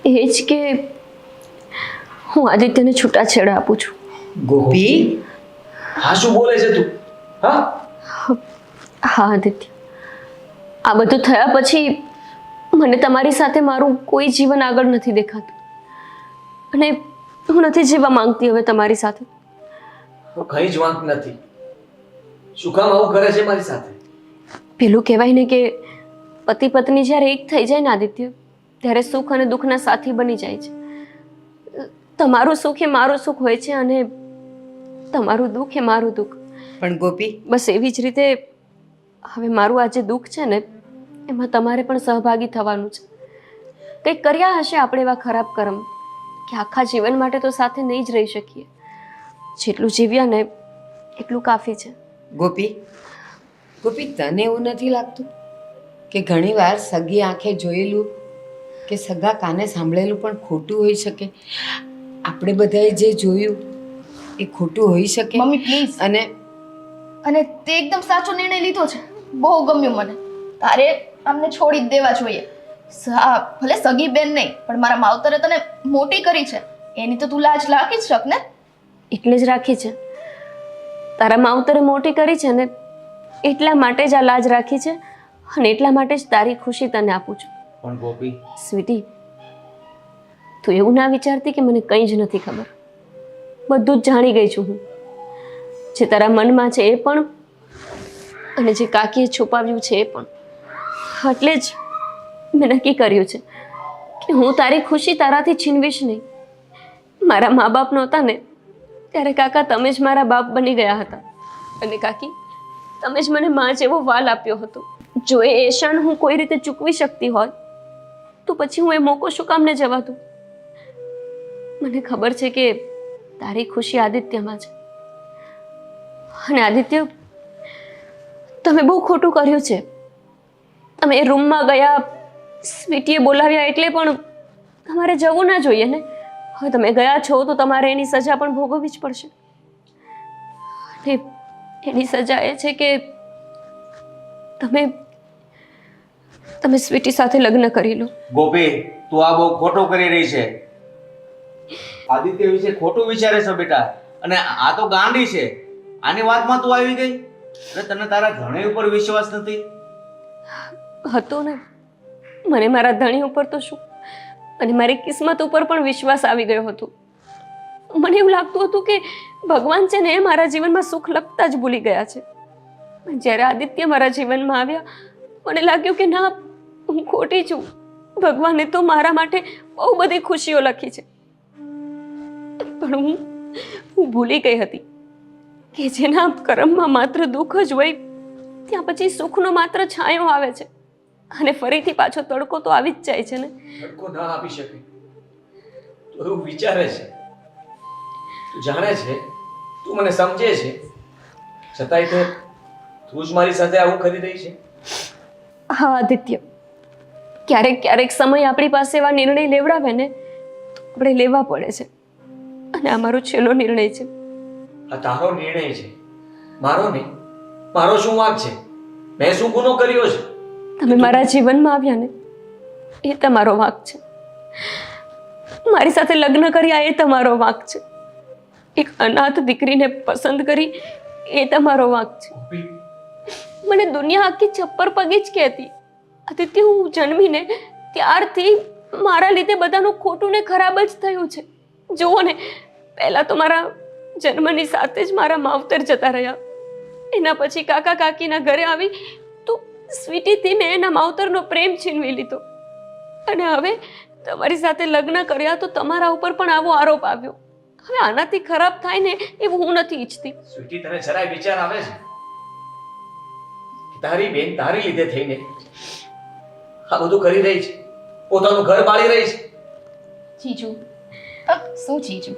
એ જ કે હું આદિત્યને છૂટાછેડા આપું છું. ગોપી, હા શું બોલે છે તું? હા હા આદિત્ય, આ બધું થયા પછી મને તમારી સાથે મારું કોઈ જીવન આગળ નથી દેખાતું અને હું નથી જીવવા માંગતી હવે તમારી સાથે. હું કઈ જ વાંક નથી. શું કામ આવું કરે છે મારી સાથે? પેલું કહેવાય ને કે પતિ પત્ની જ્યારે એક થઈ જાય ને આદિત્ય, ત્યારે સુખ અને દુઃખના સાથી બની જાય છે. તમારું સુખ એ મારું સુખ હોય છે અને તમારું દુઃખ એ મારું દુઃખ. પણ ગોપી, બસ એવી જ રીતે હવે મારું આ જે દુઃખ છે ને એમાં તમારે પણ સહભાગી થવાનું છે. કંઈક કર્યા હશે આપણે એવા ખરાબ કર્મ કે આખા જીવન માટે તો સાથે નહીં જ રહી શકીએ. જેટલું જીવ્યા ને એટલું કાફી છે. ગોપી, ગોપી, તને એવું નથી લાગતું કે ઘણીવાર સગી આંખે જોયેલું કે સગા કાને સાંભળેલું પણ ખોટું હોઈ શકે? આપણે બધાએ જે જોયું એ ખોટું હોઈ શકે? Mummy please. અને તે એકદમ સાચો નિર્ણય લીધો છે. બહુ ગમ્યું મને. તારે અમને છોડી જ દેવા જોઈએ. ભલે સગી બેન નહીં પણ મારા માવતરે તને મોટી કરી છે, એની તો તું લાજ રાખી જ શક ને. એટલે જ રાખી છે. તારા માવતરે મોટી કરી છે ને એટલા માટે જ આ લાજ રાખી છે અને એટલા માટે જ તારી ખુશી તને આપું છું. પણ ગોપી, સ્વીટી, તું એવું ના વિચારતી કે મને કંઈ જ નથી ખબર. બધું જ જાણી ગઈ છું હું. જે તારા મનમાં છે એ પણ અને જે કાકીએ છુપાવ્યું છે એ પણ. એટલે જ મેં નક્કી કર્યું છે કે હું તારી ખુશી તારાથી છીનવીશ નહીં. મારા મા બાપ નહોતા ને ત્યારે કાકા તમે જ મારા બાપ બની ગયા હતા અને કાકી તમે જ મને માં જેવો વાલ આપ્યો હતો. જો એ એશાન હું કોઈ રીતે ચૂકવી શકતી હોત તો પછી હું એ મોકો શું કામ ને જવા દઉં? મને ખબર છે કે તારી ખુશી આદિત્યમાં છે અને આદિત્ય, તમે બહુ ખોટું કર્યું છે. તમે એ રૂમમાં ગયા, સ્વીટીએ બોલાવ્યા એટલે પણ તમારે જવું ના જોઈએ ને. હવે તમે ગયા છો તો તમારે એની સજા પણ ભોગવવી જ પડશે. અને એની સજા એ છે કે તમે સ્વીટી સાથે લગ્ન કરી લો. ગોપી, તું આ બહુ ખોટું કરી રહી છે. આદિત્ય વિશે ખોટું વિચારે છે બેટા. અને આ તો ગાંડી છે. આની વાતમાં તું આવી ગઈ અને તને તારા ધણી ઉપર વિશ્વાસ નથી? હતો ને, મને મારા ધણી ઉપર તો શું અને મારી કિસ્મત ઉપર પણ વિશ્વાસ આવી ગયો હતો. મને એવું લાગતું હતું કે ભગવાન છે ને એ મારા જીવનમાં સુખ લખતા જ ભૂલી ગયા છે. જ્યારે આદિત્ય મારા જીવનમાં આવ્યા મને લાગ્યું કે ના, હું ખોટી છું. ભગવાને તો મારા માટે બહુ બધી ખુશીઓ લખી છે પણ હું ભૂલી ગઈ હતી કે જેના કર્મમાં માત્ર દુઃખ જ હોય ત્યાં પછી સુખનો માત્ર છાંયો આવે છે અને ફરીથી પાછો તડકો તો આવી જ જાય છે ને. તડકો ના આપી શકે તો એવું વિચારે છે. તું જાણે છે, તું મને સમજે છે, છતાંય તું જ મારી સાથે આવું કરી રહી છે. હા આદિત્ય, ક્યારેક ક્યારેક સમય આપણી પાસે એવા નિર્ણય લેવડાવે ને તો આપણે લેવા પડે છે અને આ મારો છેલ્લો નિર્ણય છે. આ તારો નિર્ણય છે, મારો નહીં. મારો શું વાંક છે? મેં શું ગુનો કર્યો છે? તમે મારા જીવનમાં આવ્યા ને એ તમારો વાંક છે. મારી સાથે લગ્ન કર્યા એ તમારો વાંક છે. એક અનાથ દીકરીને પસંદ કરી એ તમારો વાંક છે. મને દુનિયા આખી છપ્પર પગી જ કહેતી. આદિત્ય, હું જન્મીને ત્યારથી મારા લીધે બધાનું ખોટું ને ખરાબ જ થયું છે. જુઓ ને, પહેલા તો મારા જન્મની સાથે જ મારા માવતર જતા રહ્યા. એના પછી કાકા કાકીના ઘરે આવી તો સ્વીટીથી મેં એના માવતરનો પ્રેમ છીનવી લીધો અને હવે તમારી સાથે લગ્ન કર્યા તો તમારા ઉપર પણ આવો આરોપ આવ્યો. હવે આનાથી ખરાબ થાય ને એવું હું નથી ઈચ્છતી. સ્વીટી, તને જરાય વિચાર આવે છે કે તારી બેન તારી લીધે થઈને આ બધું કરી રહી છે, પોતાનું ઘર બાળી રહી છે? જીજુ, શું ચીજું?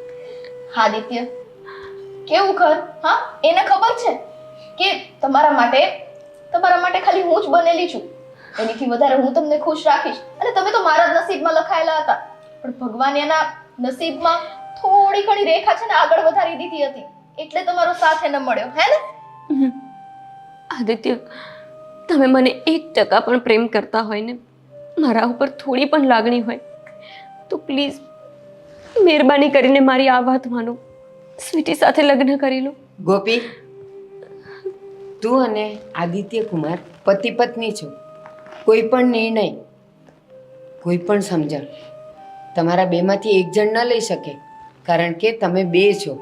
આદિત્ય કેવું ઘર? હા, એને ખબર છે કે તમારા માટે ખાલી હું જ બનેલી છું. એનીથી વધારે હું તમને ખુશ રાખીશ. અને તમે તો મારા જ નસીબમાં લખાયેલા હતા, પણ ભગવાન એના નસીબમાં થોડી ઘણી રેખા છે ને આગળ વધારી દીધી હતી, એટલે તમારો સાથ એને મળ્યો, હે ને? આદિત્ય, તમે મને 1% પણ પ્રેમ કરતા હોય ને, મારા ઉપર થોડી પણ લાગણી હોય, તો પ્લીઝ મહેરબાની કરીને મારી આ વાત માનો. સ્વીટી સાથે લગ્ન કરી લો. ગોપી, તું અને આદિત્ય કુમાર પતિ પત્ની છો. કોઈ પણ નિર્ણય, કોઈ પણ સમજણ તમારા બેમાંથી એક જણ ન લઈ શકે, કારણ કે તમે બે છો.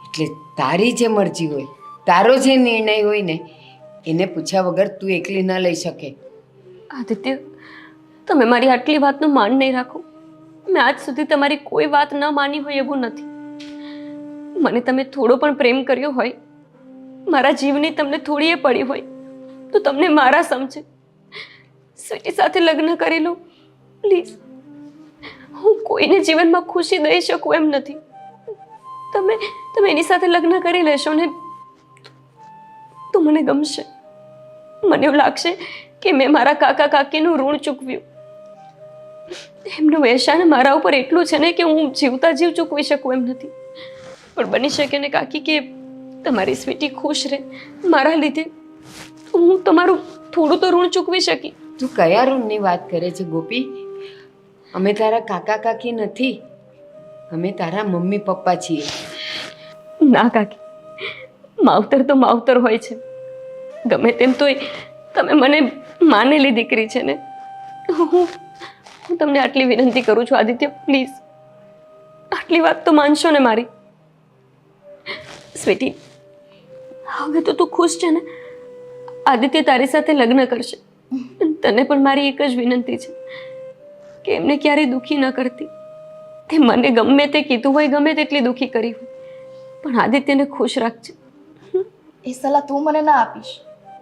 એટલે તારી જે મરજી હોય, તારો જે નિર્ણય હોય ને, એને પૂછ્યા વગર તું એકલી ન લઈ શકે. આદિત્ય, તમે મારી આટલી વાતનું માન નહીં રાખો. મેં આજ સુધી તમારી કોઈ વાત ન માની હોય એવું નથી. મને તમે થોડો પણ પ્રેમ કર્યો હોય, મારા જીવની તમને થોડી એ પડી હોય, તો તમને મારા સમજે. સ્વીટી સાથે લગ્ન કરી લો પ્લીઝ. હું કોઈને જીવનમાં ખુશી દઈ શકું એમ નથી. તમે એની સાથે લગ્ન કરી લેશો ને તો મને ગમશે. મને એવું લાગશે કે મેં મારા કાકા કાકીનું ઋણ ચૂકવ્યું. એમનું વહેંચાણ મારા ઉપર એટલું છે ને કે હું જીવતા જીવ ચૂકવી શકું એમ નથી. પણ બની શકે ને કાકી કે તમારી સ્વીટી ખુશ રહે મારા લીધે, હું તમારું થોડું તો ઋણ ચૂકવી શકી. તું કયા ઋણની વાત કરે છે ગોપી? અમે તારા કાકા કાકી નથી, અમે તારા મમ્મી પપ્પા છીએ. ના કાકી, માવતર તો માવતર હોય છે. ગમે તેમ તોય તમે મને માનેલી દીકરી છે ને. હું તમને આટલી વિનંતી કરું છું આદિત્ય, પ્લીઝ આટલી વાત તો માનશો ને મારી. સ્વીટી, હવે તો તું ખુશ છે ને? આદિત્ય તારી સાથે લગ્ન કરશે. તને પણ મારી એક જ વિનંતી છે કે એમને ક્યારેય દુઃખી ન કરતી. તે મને ગમે તે કીધું હોય, ગમે તેટલી દુઃખી કરી હોય, પણ આદિત્યને ખુશ રાખજે. એ સલાહ તું મને ના આપીશ.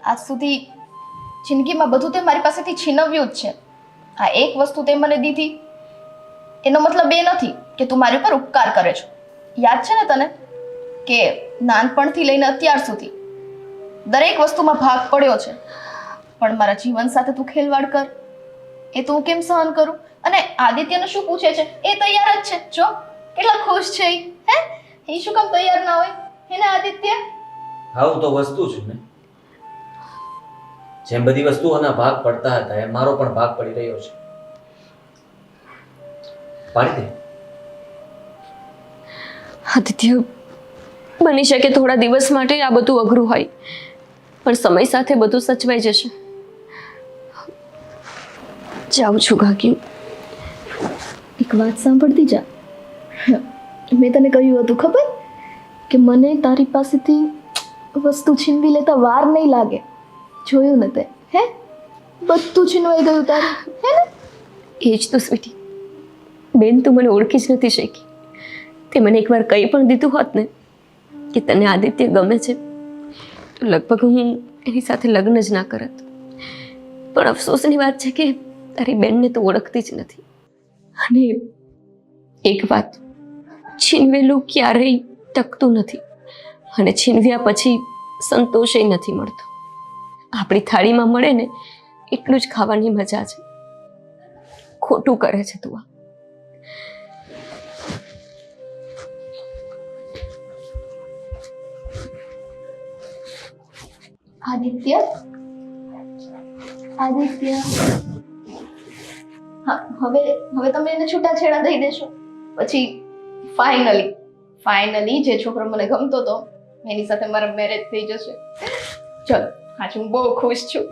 આજ સુધી જિંદગીમાં બધું તે મારી પાસેથી છીનવ્યું જ છે. આ એક વસ્તુ તે મને દીધી, એનો મતલબ એ નથી કે તું મારી ઉપર ઉપકાર કરે છો. યાદ છે ને તને કે નાનપણથી લઈને અત્યાર સુધી દરેક વસ્તુમાં ભાગ પડ્યો છે, પણ મારા જીવન સાથે તું ખેલવાડ કર, એ તો હું કેમ સહન કરું? અને આદિત્યને શું પૂછે છે? એ તૈયાર જ છે. જો કેટલા ખુશ છે ઈ, હે? એ શું કામ તૈયાર ના હોય? હે ને આદિત્ય? આવું તો વસ્તુ છે ને, જેમ બધી વસ્તુઓના ભાગ પડતા હતા એમ મારો પણ ભાગ પડી રહ્યો છે. પાડી દે. આદિત્ય, બની શકે થોડા દિવસ માટે આ બધું અઘરું હોય, પણ સમય સાથે બધું સચવાઈ જશે. જાઉં છું કાકી. એક વાત સાંભળતી જા. મેં તને કહ્યું હતું ખબર કે મને તારી પાસેથી વસ્તુ છીનવી લેતા વાર નહીં લાગે. જોયું ને તે? હે, બધું છીનવાઈ ગયું તારું, હે ને? એ જ તો સ્વીટી બેન, તું મને ઓળખી જ નથી શકી. તે મને એકવાર કંઈ પણ દીધું હોત ને કે તને આદિત્ય ગમે છે, તો લગભગ હું એની સાથે લગ્ન જ ના કરત. પણ અફસોસની વાત છે કે તારી બેનને તો ઓળખતી જ નથી. અને એક વાત, છીનવેલું ક્યારેય ટકતું નથી, અને છીનવ્યા પછી સંતોષે નથી મળતો. આપણી થાળીમાં મળે ને એટલું જ ખાવાની મજા છે. ખોટું કરે છે તું આ. આદિત્ય, આદિત્ય, હા, હવે તમે એને છૂટાછેડા દઈ દેશો. પછી ફાઇનલી જે છોકરો મને ગમતો હતો એની સાથે મારા મેરેજ થઈ જશે. ચલો, આજે હું બહુ ખુશ છું.